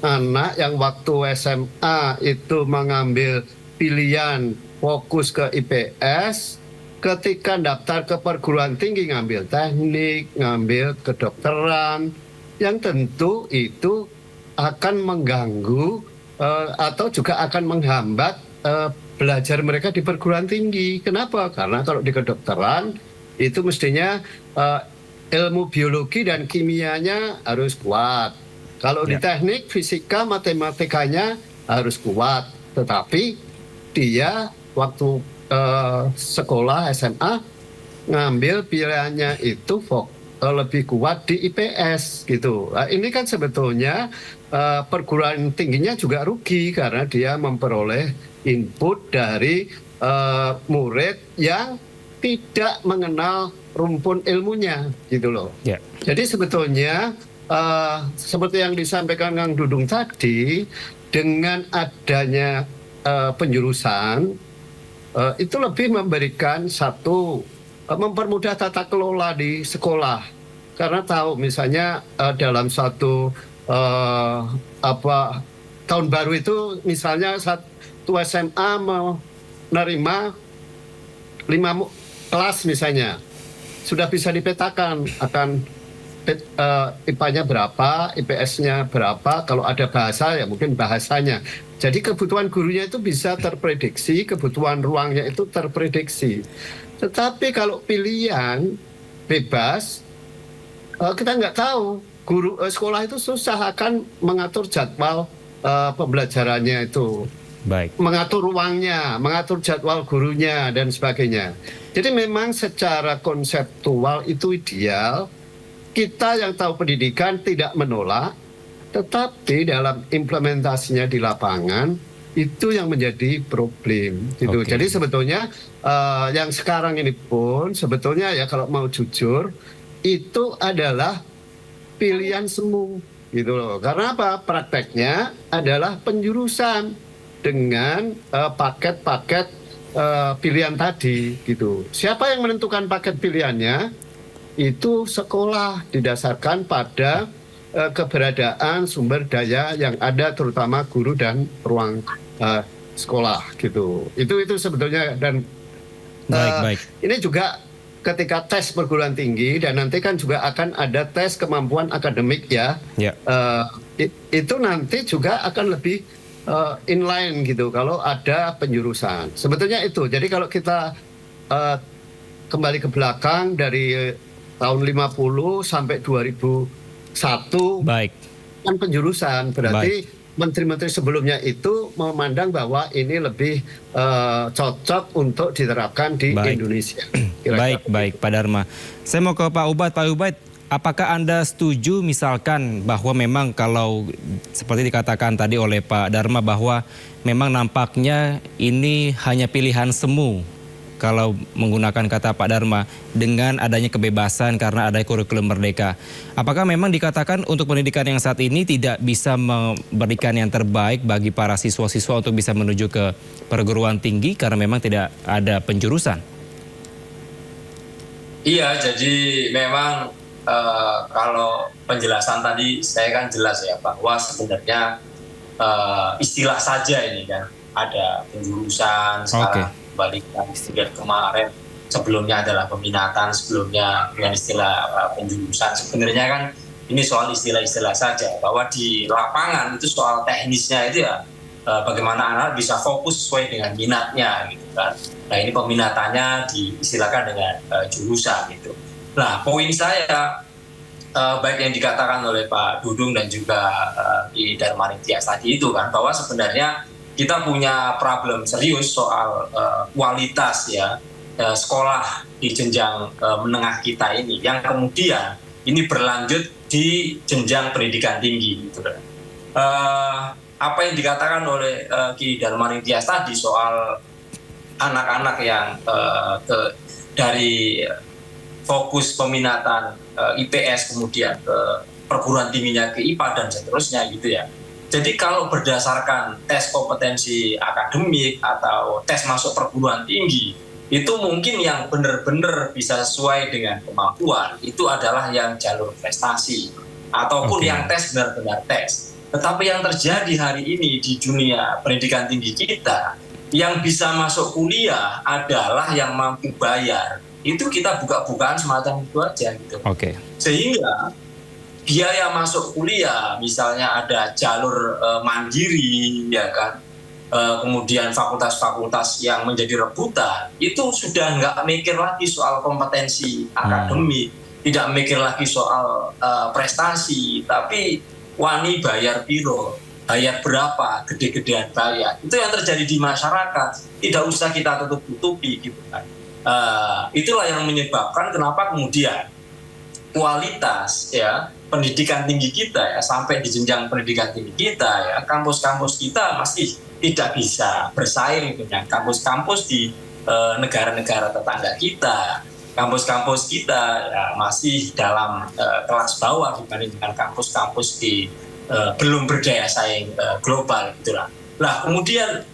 anak yang waktu SMA itu mengambil pilihan fokus ke IPS, ketika daftar ke perguruan tinggi ngambil teknik, ngambil kedokteran, yang tentu itu akan mengganggu atau juga akan menghambat belajar mereka di perguruan tinggi. Kenapa? Karena kalau di kedokteran itu mestinya ilmu biologi dan kimianya harus kuat. Kalau di teknik, fisika, matematikanya harus kuat. Tetapi dia waktu sekolah SMA ngambil pilihannya itu lebih kuat di IPS gitu. Nah, ini kan sebetulnya perguruan tingginya juga rugi karena dia memperoleh input dari murid yang tidak mengenal rumpun ilmunya gitu loh. Jadi sebetulnya seperti yang disampaikan Kang Dudung tadi, dengan adanya penjurusan itu lebih memberikan mempermudah tata kelola di sekolah. Karena tahu misalnya dalam satu tahun baru itu misalnya satu SMA menerima 5 kelas misalnya, sudah bisa dipetakan akan IPA-nya berapa, IPS-nya berapa, kalau ada bahasa ya mungkin bahasanya. Jadi kebutuhan gurunya itu bisa terprediksi, kebutuhan ruangnya itu terprediksi. Tetapi kalau pilihan bebas, kita nggak tahu. Sekolah itu susah akan mengatur jadwal pembelajarannya itu. Mengatur ruangnya, mengatur jadwal gurunya, dan sebagainya. Jadi memang secara konseptual itu ideal. Kita yang tahu pendidikan tidak menolak, tetapi dalam implementasinya di lapangan itu yang menjadi problem gitu. Jadi sebetulnya yang sekarang ini pun sebetulnya ya kalau mau jujur itu adalah pilihan semu gitu loh. Karena apa? Prakteknya adalah penjurusan dengan paket-paket pilihan tadi gitu. Siapa yang menentukan paket pilihannya? Itu sekolah didasarkan pada keberadaan sumber daya yang ada, terutama guru dan ruang sekolah gitu. Itu sebetulnya. Dan ini juga ketika tes perguruan tinggi, dan nanti kan juga akan ada tes kemampuan akademik ya. Itu nanti juga akan lebih inline gitu kalau ada penjurusan. Sebetulnya itu. Jadi kalau kita kembali ke belakang dari tahun 50 sampai 2001 kan penjurusan, berarti menteri-menteri sebelumnya itu memandang bahwa ini lebih cocok untuk diterapkan di Indonesia. Baik Pak Dharma. Saya mau ke Pak Ubaid. Pak Ubaid, apakah Anda setuju misalkan bahwa memang kalau seperti dikatakan tadi oleh Pak Dharma bahwa memang nampaknya ini hanya pilihan semu kalau menggunakan kata Pak Dharma dengan adanya kebebasan karena ada kurikulum merdeka. Apakah memang dikatakan untuk pendidikan yang saat ini tidak bisa memberikan yang terbaik bagi para siswa-siswa untuk bisa menuju ke perguruan tinggi karena memang tidak ada penjurusan? Iya, jadi memang kalau penjelasan tadi saya kan jelas ya bahwa sebenarnya istilah saja ini kan. Ada penjurusan sekarang balikan istilah kemarin, sebelumnya adalah peminatan, sebelumnya dengan istilah penjurusan. Sebenarnya kan ini soal istilah-istilah saja, bahwa di lapangan itu soal teknisnya itu ya bagaimana anak bisa fokus sesuai dengan minatnya gitu kan. Nah ini peminatannya diistilahkan dengan jurusan gitu. Nah poin saya baik yang dikatakan oleh Pak Dudung dan juga di Darmaning Tias tadi itu kan, bahwa sebenarnya kita punya problem serius soal kualitas ya sekolah di jenjang menengah kita ini, yang kemudian ini berlanjut di jenjang pendidikan tinggi gitu kan. Apa yang dikatakan oleh Ki Darmaning Tias tadi soal anak-anak yang dari fokus peminatan IPS kemudian ke perguruan tingginya ke IPA dan seterusnya gitu ya. Jadi kalau berdasarkan tes kompetensi akademik atau tes masuk perguruan tinggi, itu mungkin yang benar-benar bisa sesuai dengan kemampuan itu adalah yang jalur prestasi ataupun yang tes benar-benar tes. Tetapi yang terjadi hari ini di dunia pendidikan tinggi kita, yang bisa masuk kuliah adalah yang mampu bayar. Itu kita buka-bukaan semacam itu aja gitu. Sehingga biaya masuk kuliah, misalnya ada jalur mandiri, ya kan, kemudian fakultas-fakultas yang menjadi rebutan, itu sudah nggak mikir lagi soal kompetensi akademik, tidak mikir lagi soal prestasi, tapi wani bayar piro, bayar berapa, gede-gedean bayar. Itu yang terjadi di masyarakat, tidak usah kita tutup-tutupi gitu kan. Itulah yang menyebabkan kenapa kemudian kualitas ya pendidikan tinggi kita ya, sampai di jenjang pendidikan tinggi kita ya, kampus-kampus kita masih tidak bisa bersaing dengan kampus-kampus di negara-negara tetangga kita. Kampus-kampus kita ya, masih dalam kelas bawah dibanding dengan kampus-kampus di belum berdaya saing global gitulah. Nah kemudian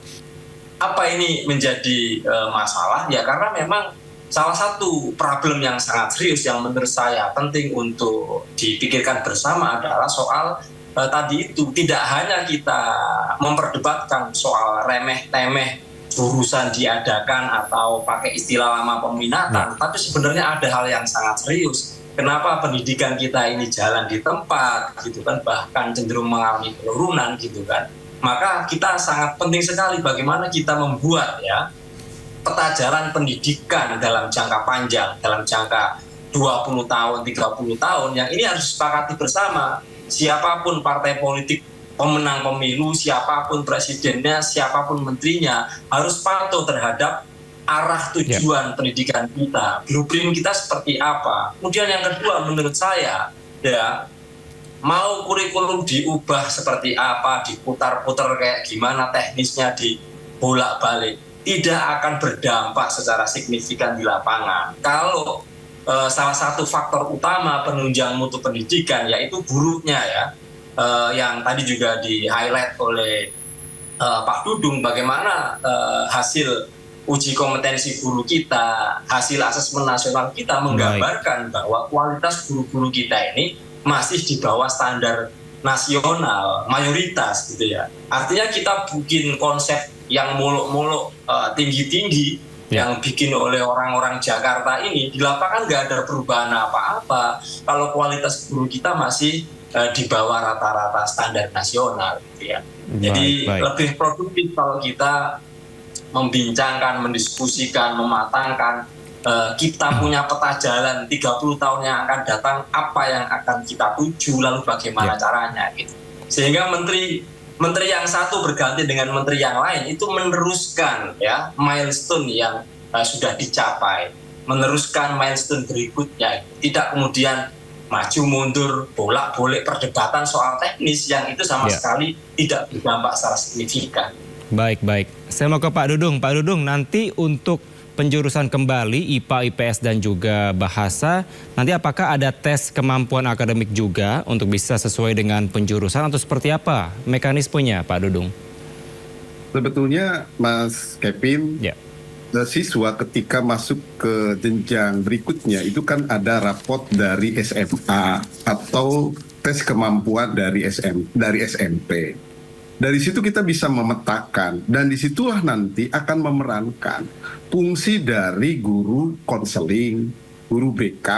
apa ini menjadi masalah ya, karena memang salah satu problem yang sangat serius yang menurut saya penting untuk dipikirkan bersama adalah soal tadi itu, tidak hanya kita memperdebatkan soal remeh-temeh jurusan diadakan atau pakai istilah lama peminatan, tapi sebenarnya ada hal yang sangat serius. Kenapa pendidikan kita ini jalan di tempat gitu kan, bahkan cenderung mengalami penurunan gitu kan. Maka kita sangat penting sekali bagaimana kita membuat ya petajaran pendidikan dalam jangka panjang, dalam jangka 20 tahun, 30 tahun, yang ini harus disepakati bersama. Siapapun partai politik pemenang pemilu, siapapun presidennya, siapapun menterinya, harus patuh terhadap arah tujuan pendidikan kita, blueprint kita seperti apa. Kemudian yang kedua menurut saya, ya mau kurikulum diubah seperti apa, diputar-putar kayak gimana teknisnya, dibolak-balik, tidak akan berdampak secara signifikan di lapangan. Kalau salah satu faktor utama penunjang mutu pendidikan yaitu buruknya ya, yang tadi juga di-highlight oleh Pak Dudung, bagaimana hasil uji kompetensi guru kita, hasil asesmen nasional kita menggambarkan bahwa kualitas guru-guru kita ini masih di bawah standar nasional mayoritas gitu ya. Artinya kita bikin konsep yang muluk-muluk tinggi-tinggi yang bikin oleh orang-orang Jakarta ini, di lapangan nggak ada perubahan apa-apa kalau kualitas guru kita masih di bawah rata-rata standar nasional gitu ya. Jadi lebih produktif kalau kita membincangkan, mendiskusikan, mematangkan, kita punya peta jalan 30 tahun yang akan datang, apa yang akan kita tuju, lalu bagaimana caranya gitu. Sehingga menteri yang satu berganti dengan menteri yang lain itu meneruskan ya milestone yang sudah dicapai, meneruskan milestone berikutnya, tidak kemudian maju mundur, bolak-balik perdebatan soal teknis yang itu sama sekali tidak berdampak secara signifikan. Baik. Saya mau ke Pak Dudung. Pak Dudung, nanti untuk penjurusan kembali IPA, IPS dan juga bahasa, nanti apakah ada tes kemampuan akademik juga untuk bisa sesuai dengan penjurusan atau seperti apa mekanismenya Pak Dudung? Sebetulnya Mas Kevin, siswa ketika masuk ke jenjang berikutnya itu kan ada rapot dari SMA atau tes kemampuan dari SMP. Dari situ kita bisa memetakan, dan disitulah nanti akan memerankan fungsi dari guru konseling, guru BK,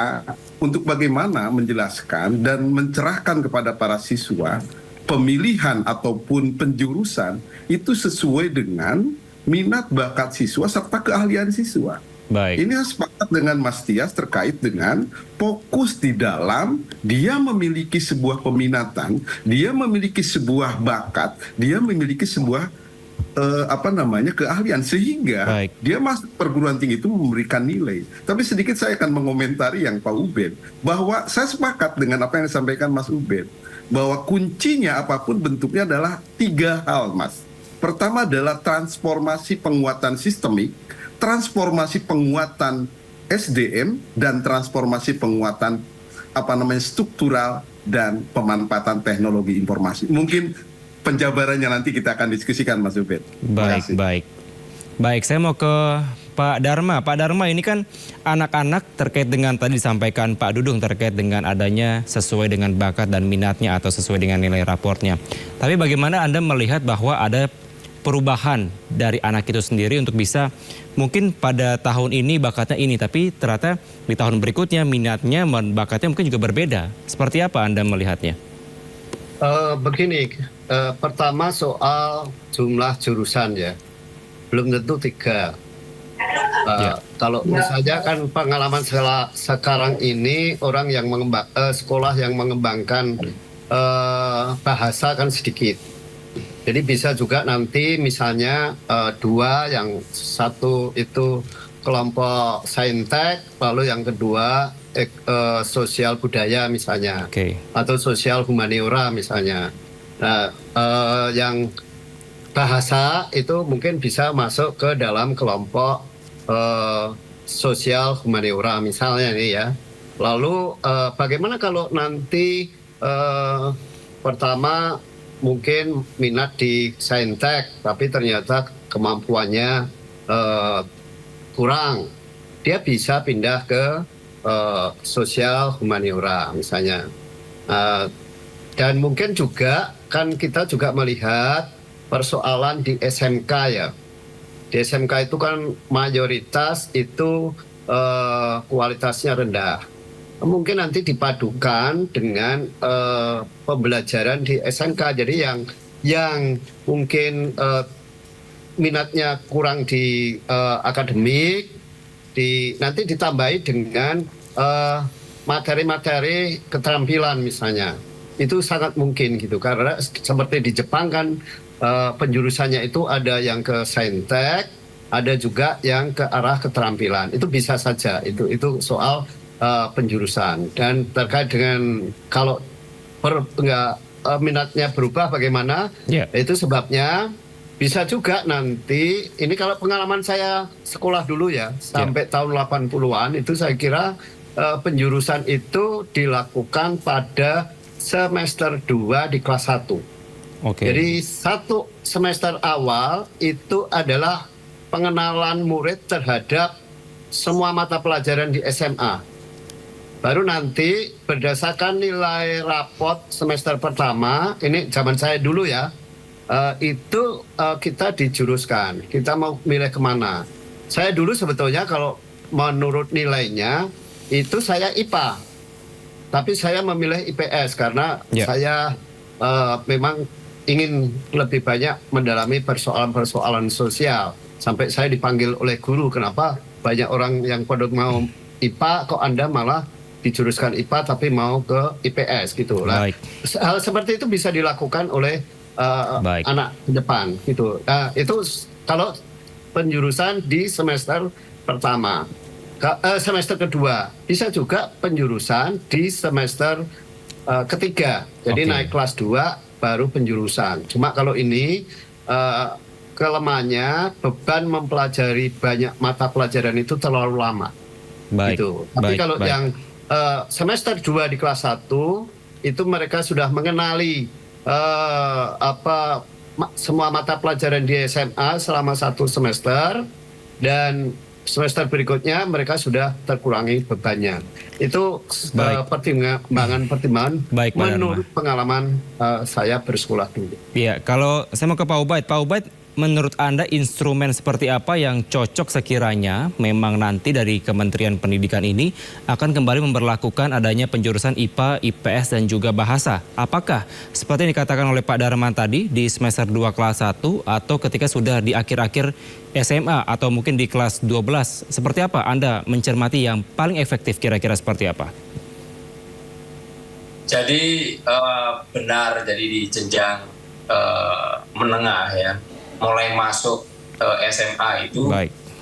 untuk bagaimana menjelaskan dan mencerahkan kepada para siswa pemilihan ataupun penjurusan itu sesuai dengan minat bakat siswa serta keahlian siswa. Baik. Ini sepakat dengan Mas Tias terkait dengan fokus di dalam dia memiliki sebuah peminatan, dia memiliki sebuah bakat, dia memiliki sebuah keahlian sehingga dia masuk perguruan tinggi itu memberikan nilai. Tapi sedikit saya akan mengomentari yang Pak Ubed, bahwa saya sepakat dengan apa yang disampaikan Mas Ubed, bahwa kuncinya apapun bentuknya adalah 3 hal, Mas. Pertama adalah transformasi penguatan sistemik, transformasi penguatan SDM, dan transformasi penguatan struktural dan pemanfaatan teknologi informasi. Mungkin penjabarannya nanti kita akan diskusikan, Mas Ubed. Baik, saya mau ke Pak Dharma. Pak Dharma, ini kan anak-anak terkait dengan tadi disampaikan Pak Dudung terkait dengan adanya sesuai dengan bakat dan minatnya atau sesuai dengan nilai raportnya. Tapi bagaimana Anda melihat bahwa ada perubahan dari anak itu sendiri untuk bisa mungkin pada tahun ini bakatnya ini, tapi ternyata di tahun berikutnya minatnya, bakatnya mungkin juga berbeda. Seperti apa Anda melihatnya? Begini, pertama soal jumlah jurusan ya, belum tentu 3. Kalau misalnya kan pengalaman sekarang ini orang yang sekolah yang mengembangkan bahasa kan sedikit. Jadi bisa juga nanti misalnya 2, yang satu itu kelompok saintek, lalu yang kedua sosial budaya misalnya, atau sosial humaniora misalnya. Nah, yang bahasa itu mungkin bisa masuk ke dalam kelompok sosial humaniora misalnya nih ya. Lalu bagaimana kalau nanti pertama mungkin minat di saintek, tapi ternyata kemampuannya kurang, dia bisa pindah ke sosial humaniora misalnya. Dan mungkin juga kan kita juga melihat persoalan di SMK ya. Di SMK itu kan mayoritas itu kualitasnya rendah. Mungkin nanti dipadukan dengan pembelajaran di SMK. Jadi yang mungkin minatnya kurang di akademik, nanti ditambahi dengan materi-materi keterampilan misalnya. Itu sangat mungkin gitu, karena seperti di Jepang kan penjurusannya itu ada yang ke saintek, ada juga yang ke arah keterampilan. Itu bisa saja, itu soal penjurusan. Dan terkait dengan kalau minatnya berubah bagaimana, itu sebabnya bisa juga nanti, ini kalau pengalaman saya sekolah dulu ya, sampai tahun 80-an itu saya kira penjurusan itu dilakukan pada semester 2 di kelas 1. Jadi 1 semester awal itu adalah pengenalan murid terhadap semua mata pelajaran di SMA. Baru nanti berdasarkan nilai rapot semester pertama, ini zaman saya dulu ya, itu kita dijuruskan, kita mau milih kemana. Saya dulu sebetulnya kalau menurut nilainya, itu saya IPA. Tapi saya memilih IPS karena saya memang ingin lebih banyak mendalami persoalan-persoalan sosial. Sampai saya dipanggil oleh guru, kenapa banyak orang yang pada mau IPA, kok Anda malah dijuruskan IPA tapi mau ke IPS gitu lah. Hal seperti itu bisa dilakukan oleh anak depan gitu. Itu kalau penjurusan di semester pertama. Semester kedua bisa juga penjurusan di semester ketiga. Jadi naik kelas 2 baru penjurusan. Cuma kalau ini kelemahannya beban mempelajari banyak mata pelajaran itu terlalu lama. Gitu. Tapi kalau yang semester 2 di kelas 1 itu mereka sudah mengenali semua mata pelajaran di SMA selama 1 semester, dan semester berikutnya mereka sudah terkurangi bebannya. Itu pertimbangan Baik, Pak menurut pengalaman saya bersekolah dulu. Iya, kalau saya mau ke Pak Ubaid, menurut Anda instrumen seperti apa yang cocok sekiranya memang nanti dari Kementerian Pendidikan ini akan kembali memberlakukan adanya penjurusan IPA, IPS dan juga bahasa? Apakah seperti yang dikatakan oleh Pak Darman tadi di semester 2 kelas 1 atau ketika sudah di akhir-akhir SMA atau mungkin di kelas 12? Seperti apa Anda mencermati yang paling efektif kira-kira seperti apa? Jadi benar, jadi di jenjang menengah ya, mulai masuk SMA itu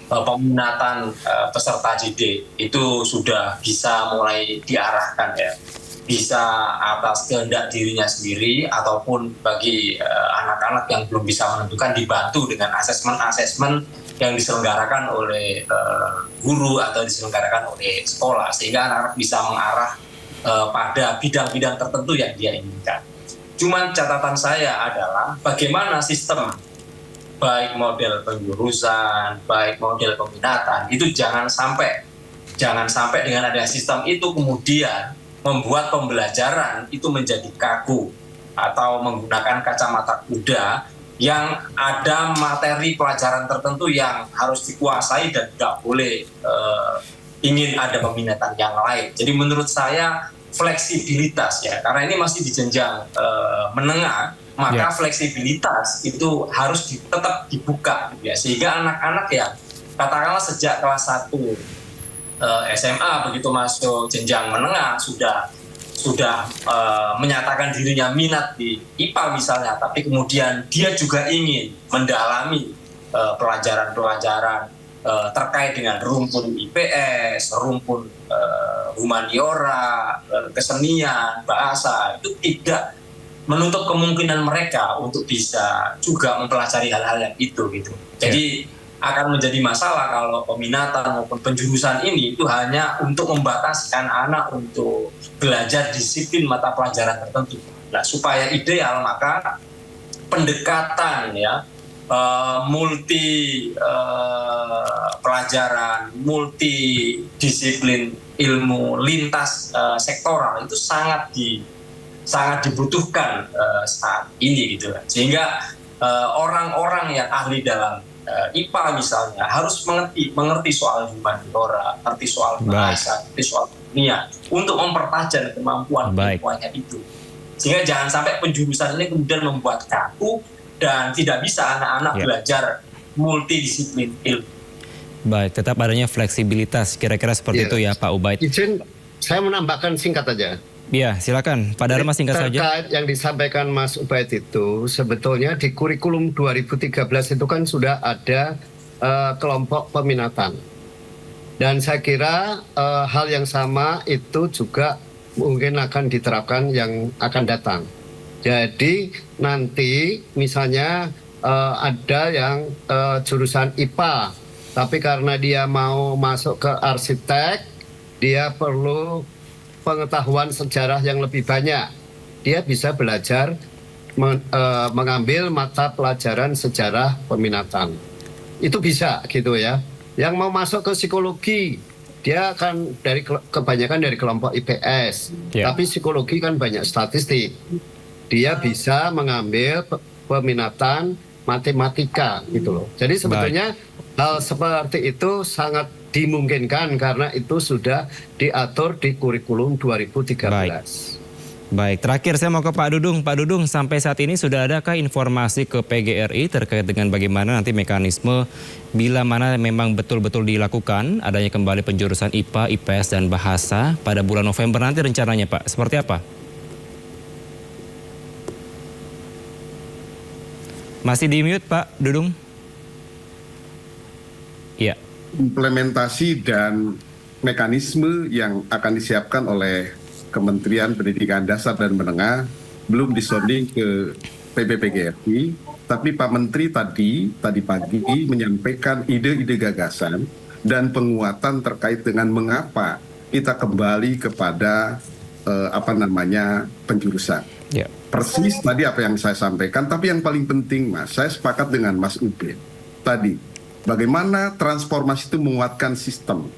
peminatan peserta didik itu sudah bisa mulai diarahkan ya, bisa atas kehendak dirinya sendiri ataupun bagi anak-anak yang belum bisa menentukan dibantu dengan asesmen-asesmen yang diselenggarakan oleh guru atau diselenggarakan oleh sekolah, sehingga anak-anak bisa mengarah pada bidang-bidang tertentu yang dia inginkan. Cuman catatan saya adalah bagaimana sistem baik model penjurusan, baik model peminatan itu jangan sampai dengan adanya sistem itu kemudian membuat pembelajaran itu menjadi kaku atau menggunakan kacamata kuda yang ada materi pelajaran tertentu yang harus dikuasai dan tidak boleh ingin ada peminatan yang lain. Jadi menurut saya fleksibilitas ya, karena ini masih di jenjang menengah, maka fleksibilitas itu harus tetap dibuka ya, sehingga anak-anak yang katakanlah sejak kelas 1 SMA begitu masuk jenjang menengah sudah menyatakan dirinya minat di IPA misalnya, tapi kemudian dia juga ingin mendalami pelajaran-pelajaran terkait dengan rumpun IPS, rumpun humaniora, kesenian, bahasa, itu tidak menutup kemungkinan mereka untuk bisa juga mempelajari hal-hal yang itu gitu. Jadi akan menjadi masalah kalau peminatan maupun penjurusan ini itu hanya untuk membataskan anak untuk belajar disiplin mata pelajaran tertentu. Nah, supaya ideal maka pendekatan ya multi pelajaran, multidisiplin ilmu lintas sektoral itu sangat dibutuhkan saat ini gitu, sehingga orang-orang yang ahli dalam IPA misalnya harus mengerti soal humaniora, mengerti soal bahasa, mengerti soal dunia untuk mempertajam kemampuannya itu, sehingga jangan sampai penjurusan ini kemudian membuat kaku dan tidak bisa anak-anak belajar multidisiplin ilmu. Baik, tetap adanya fleksibilitas kira-kira seperti itu ya Pak Ubaid. Izin saya menambahkan singkat aja. Ya, silakan Pak Darma singkat saja. Terkait yang disampaikan Mas Ubaid itu, sebetulnya di kurikulum 2013 itu kan sudah ada kelompok peminatan. Dan saya kira hal yang sama itu juga mungkin akan diterapkan yang akan datang. Jadi nanti misalnya ada yang jurusan IPA, tapi karena dia mau masuk ke arsitek, dia perlu pengetahuan sejarah yang lebih banyak. Dia bisa belajar mengambil mata pelajaran sejarah peminatan. Itu bisa gitu ya. Yang mau masuk ke psikologi, dia akan kebanyakan dari kelompok IPS. Tapi psikologi kan banyak statistik. Dia bisa mengambil peminatan matematika gitu loh. Jadi sebetulnya hal seperti itu sangat dimungkinkan karena itu sudah diatur di kurikulum 2013. Baik, terakhir saya mau ke Pak Dudung. Pak Dudung, sampai saat ini sudah adakah informasi ke PGRI terkait dengan bagaimana nanti mekanisme bila mana memang betul-betul dilakukan adanya kembali penjurusan IPA, IPS dan bahasa pada bulan November nanti rencananya Pak? Seperti apa? Masih di mute Pak Dudung? Iya. Implementasi dan mekanisme yang akan disiapkan oleh Kementerian Pendidikan Dasar dan Menengah belum disonding ke PPPGRI, tapi Pak Menteri tadi pagi menyampaikan ide-ide gagasan dan penguatan terkait dengan mengapa kita kembali kepada penjurusan. Persis tadi apa yang saya sampaikan, tapi yang paling penting Mas, saya sepakat dengan Mas Ubed tadi. Bagaimana transformasi itu menguatkan sistem.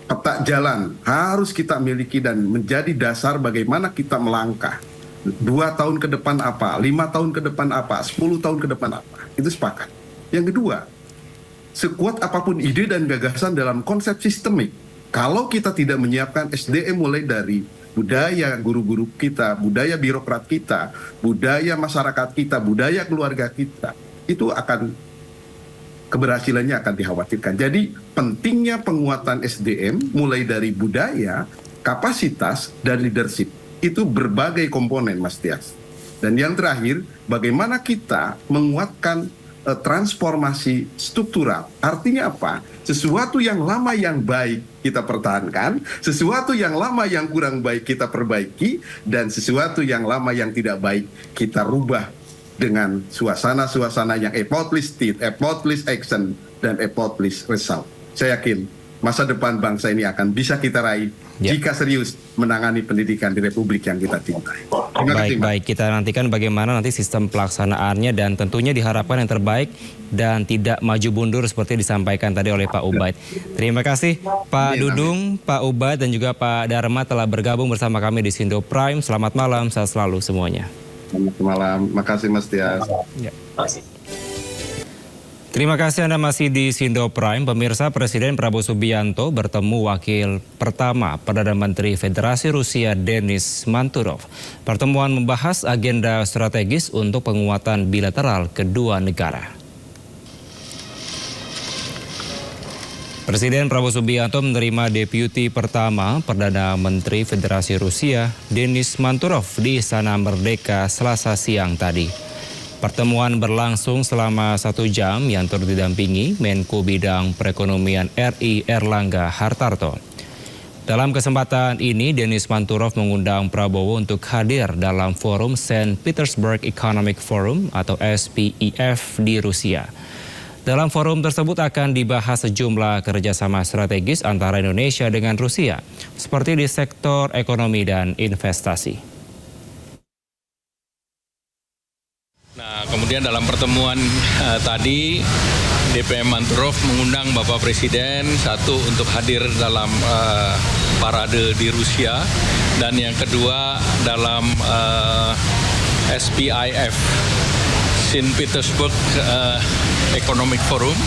Peta jalan harus kita miliki dan menjadi dasar bagaimana kita melangkah. 2 tahun ke depan apa, 5 tahun ke depan apa, 10 tahun ke depan apa. Itu sepakat. Yang kedua, sekuat apapun ide dan gagasan dalam konsep sistemik, kalau kita tidak menyiapkan SDM mulai dari budaya guru-guru kita, budaya birokrat kita, budaya masyarakat kita, budaya keluarga kita, itu akan keberhasilannya akan dikhawatirkan. Jadi pentingnya penguatan SDM mulai dari budaya, kapasitas, dan leadership. Itu berbagai komponen, Mas Tias. Dan yang terakhir, bagaimana kita menguatkan transformasi struktural. Artinya apa? Sesuatu yang lama yang baik kita pertahankan, sesuatu yang lama yang kurang baik kita perbaiki, dan sesuatu yang lama yang tidak baik kita rubah dengan suasana-suasana yang effortless state, effortless action, dan effortless result. Saya yakin masa depan bangsa ini akan bisa kita raih jika serius menangani pendidikan di Republik yang kita cintai. Baik, kita nantikan bagaimana nanti sistem pelaksanaannya dan tentunya diharapkan yang terbaik dan tidak maju mundur seperti disampaikan tadi oleh Pak Ubaid. Terima kasih Pak Dudung, Pak Ubaid, dan juga Pak Dharma telah bergabung bersama kami di Sindo Prime. Selamat malam, sehat selalu semuanya. Selamat malam, makasih Mas Tias. Terima kasih Anda masih di Sindo Prime. Pemirsa, Presiden Prabowo Subianto bertemu wakil pertama Perdana Menteri Federasi Rusia Denis Manturov. Pertemuan membahas agenda strategis untuk penguatan bilateral kedua negara. Presiden Prabowo Subianto menerima deputi pertama Perdana Menteri Federasi Rusia Denis Manturov di Istana Merdeka Selasa siang tadi. Pertemuan berlangsung selama 1 jam yang turut didampingi Menko Bidang Perekonomian RI Erlangga Hartarto. Dalam kesempatan ini, Denis Manturov mengundang Prabowo untuk hadir dalam forum St. Petersburg Economic Forum atau SPEF di Rusia. Dalam forum tersebut akan dibahas sejumlah kerjasama strategis antara Indonesia dengan Rusia, seperti di sektor ekonomi dan investasi. Nah, kemudian dalam pertemuan tadi, DPM Manturov mengundang Bapak Presiden satu untuk hadir dalam parade di Rusia, dan yang kedua dalam SPIF, St. Petersburg Economic Forum,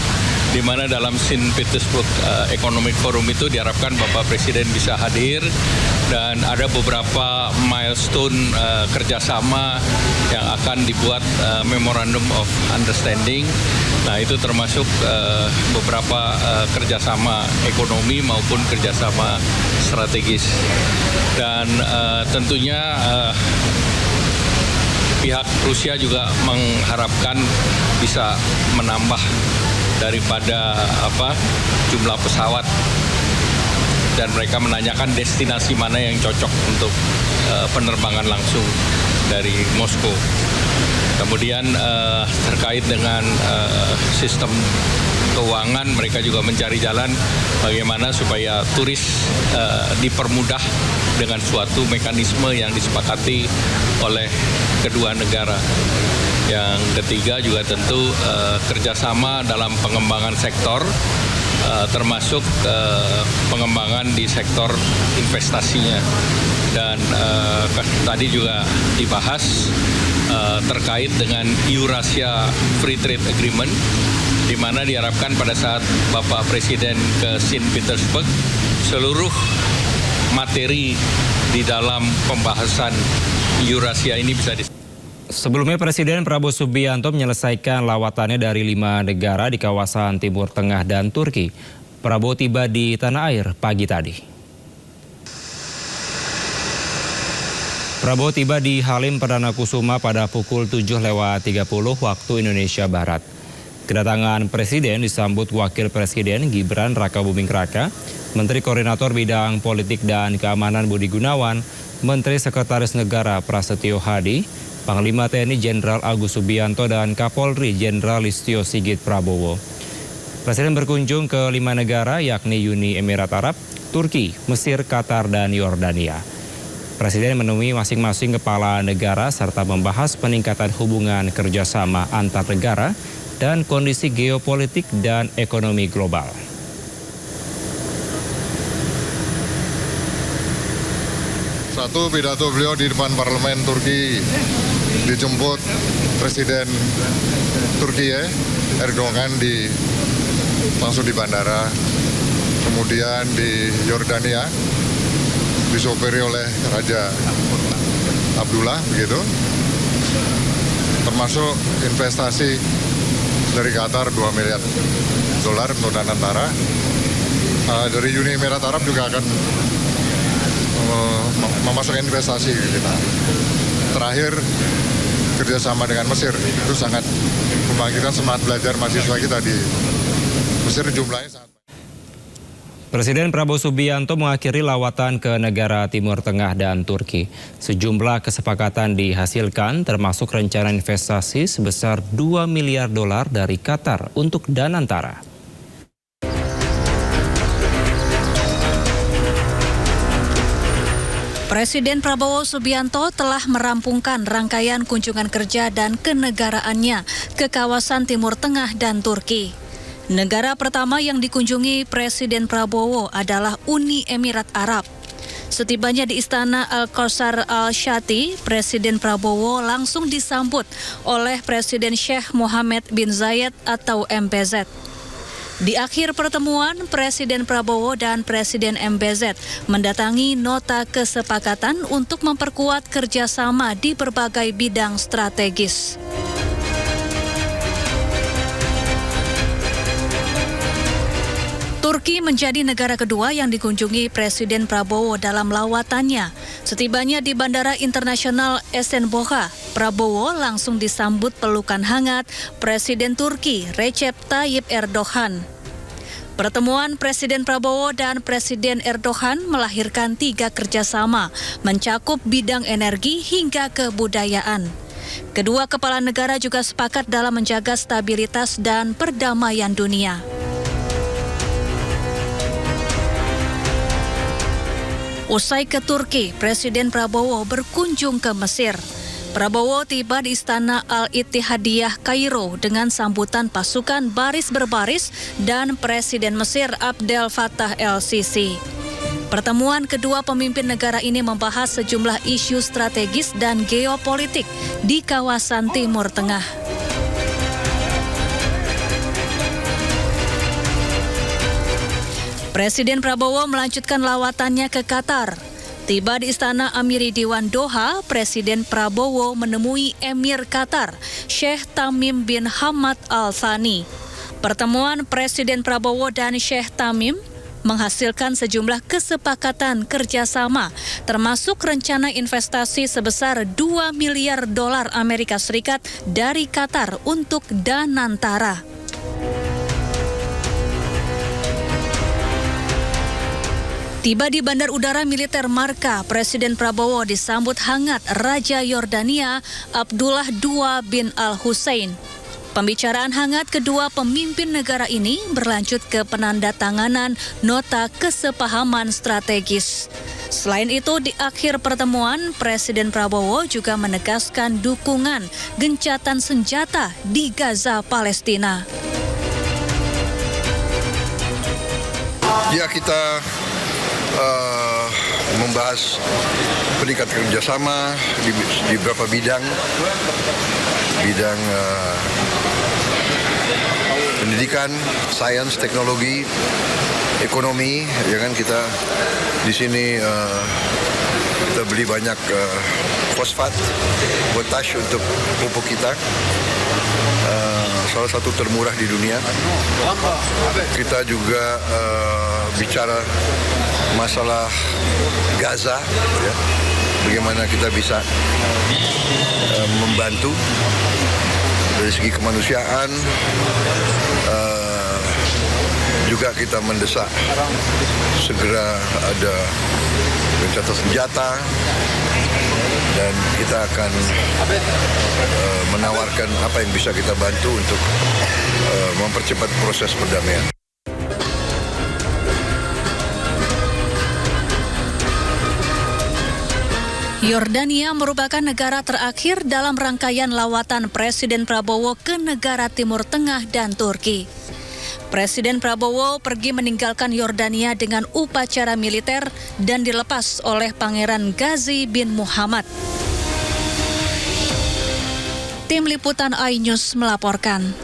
di mana dalam St. Petersburg Economic Forum itu diharapkan Bapak Presiden bisa hadir, dan ada beberapa milestone kerjasama yang akan dibuat Memorandum of Understanding. Nah, itu termasuk beberapa kerjasama ekonomi maupun kerjasama strategis. Dan tentunya pihak Rusia juga mengharapkan bisa menambah daripada jumlah pesawat, dan mereka menanyakan destinasi mana yang cocok untuk penerbangan langsung dari Moskow. Kemudian terkait dengan sistem keuangan, mereka juga mencari jalan bagaimana supaya turis dipermudah dengan suatu mekanisme yang disepakati oleh kedua negara. Yang ketiga juga tentu kerjasama dalam pengembangan sektor, termasuk pengembangan di sektor investasinya. Dan tadi juga dibahas terkait dengan Eurasia Free Trade Agreement, di mana diharapkan pada saat Bapak Presiden ke St. Petersburg, seluruh materi di dalam pembahasan Eurasia ini bisa Sebelumnya, Presiden Prabowo Subianto menyelesaikan lawatannya dari 5 negara di kawasan Timur Tengah dan Turki. Prabowo tiba di tanah air pagi tadi. Prabowo tiba di Halim Perdana Kusuma pada pukul 7.30 waktu Indonesia Barat. Kedatangan Presiden disambut Wakil Presiden Gibran Rakabuming Raka, Menteri Koordinator Bidang Politik dan Keamanan Budi Gunawan, Menteri Sekretaris Negara Prasetyo Hadi, Panglima TNI Jenderal Agus Subianto, dan Kapolri Jenderal Listio Sigit Prabowo. Presiden berkunjung ke 5 negara yakni Uni Emirat Arab, Turki, Mesir, Qatar, dan Yordania. Presiden menemui masing-masing kepala negara serta membahas peningkatan hubungan kerjasama antar negara dan kondisi geopolitik dan ekonomi global. Satu, pidato beliau di depan parlemen Turki, dijemput Presiden Turki Erdogan langsung di bandara. Kemudian di Yordania disopiri oleh Raja Abdullah, begitu. Termasuk investasi dari Qatar 2 miliar dolar untuk Danantara. Dari Uni Emirat Arab juga akan memasukkan investasi kita. Terakhir kerjasama dengan Mesir itu sangat membangkitkan semangat belajar mahasiswa kita di Mesir. Jumlahnya sangat. Presiden Prabowo Subianto mengakhiri lawatan ke negara Timur Tengah dan Turki. Sejumlah kesepakatan dihasilkan termasuk rencana investasi sebesar 2 miliar dolar dari Qatar untuk Danantara. Presiden Prabowo Subianto telah merampungkan rangkaian kunjungan kerja dan kenegaraannya ke kawasan Timur Tengah dan Turki. Negara pertama yang dikunjungi Presiden Prabowo adalah Uni Emirat Arab. Setibanya di Istana Al-Qasr Al-Shati, Presiden Prabowo langsung disambut oleh Presiden Sheikh Mohammed bin Zayed atau MBZ. Di akhir pertemuan, Presiden Prabowo dan Presiden MBZ mendatangi nota kesepakatan untuk memperkuat kerjasama di berbagai bidang strategis. Turki menjadi negara kedua yang dikunjungi Presiden Prabowo dalam lawatannya. Setibanya di Bandara Internasional Esenboga, Prabowo langsung disambut pelukan hangat Presiden Turki Recep Tayyip Erdogan. Pertemuan Presiden Prabowo dan Presiden Erdogan melahirkan 3 kerjasama, mencakup bidang energi hingga kebudayaan. Kedua kepala negara juga sepakat dalam menjaga stabilitas dan perdamaian dunia. Usai ke Turki, Presiden Prabowo berkunjung ke Mesir. Prabowo tiba di Istana Al-Ittihadiyah Kairo dengan sambutan pasukan baris berbaris dan Presiden Mesir Abdel Fattah el-Sisi. Pertemuan kedua pemimpin negara ini membahas sejumlah isu strategis dan geopolitik di kawasan Timur Tengah. Presiden Prabowo melanjutkan lawatannya ke Qatar. Tiba di Istana Amiri Diwan Doha, Presiden Prabowo menemui Emir Qatar, Sheikh Tamim bin Hamad Al Thani. Pertemuan Presiden Prabowo dan Sheikh Tamim menghasilkan sejumlah kesepakatan kerjasama, termasuk rencana investasi sebesar 2 miliar dolar Amerika Serikat dari Qatar untuk Danantara. Tiba di Bandar Udara Militer Marka, Presiden Prabowo disambut hangat Raja Yordania Abdullah II bin Al-Husain. Pembicaraan hangat kedua pemimpin negara ini berlanjut ke penandatanganan nota kesepahaman strategis. Selain itu, di akhir pertemuan, Presiden Prabowo juga menegaskan dukungan gencatan senjata di Gaza, Palestina. Ya, kita membahas peningkatan kerjasama di beberapa bidang pendidikan, sains, teknologi, ekonomi. Ya kan, kita di sini kita beli banyak fosfat, potash untuk pupuk kita. Salah satu termurah di dunia. Kita juga bicara masalah Gaza, ya, bagaimana kita bisa membantu dari segi kemanusiaan. Juga kita mendesak segera ada gencatan senjata, dan kita akan menawarkan apa yang bisa kita bantu untuk mempercepat proses perdamaian. Yordania merupakan negara terakhir dalam rangkaian lawatan Presiden Prabowo ke negara Timur Tengah dan Turki. Presiden Prabowo pergi meninggalkan Yordania dengan upacara militer dan dilepas oleh Pangeran Ghazi bin Muhammad. Tim Liputan iNews melaporkan.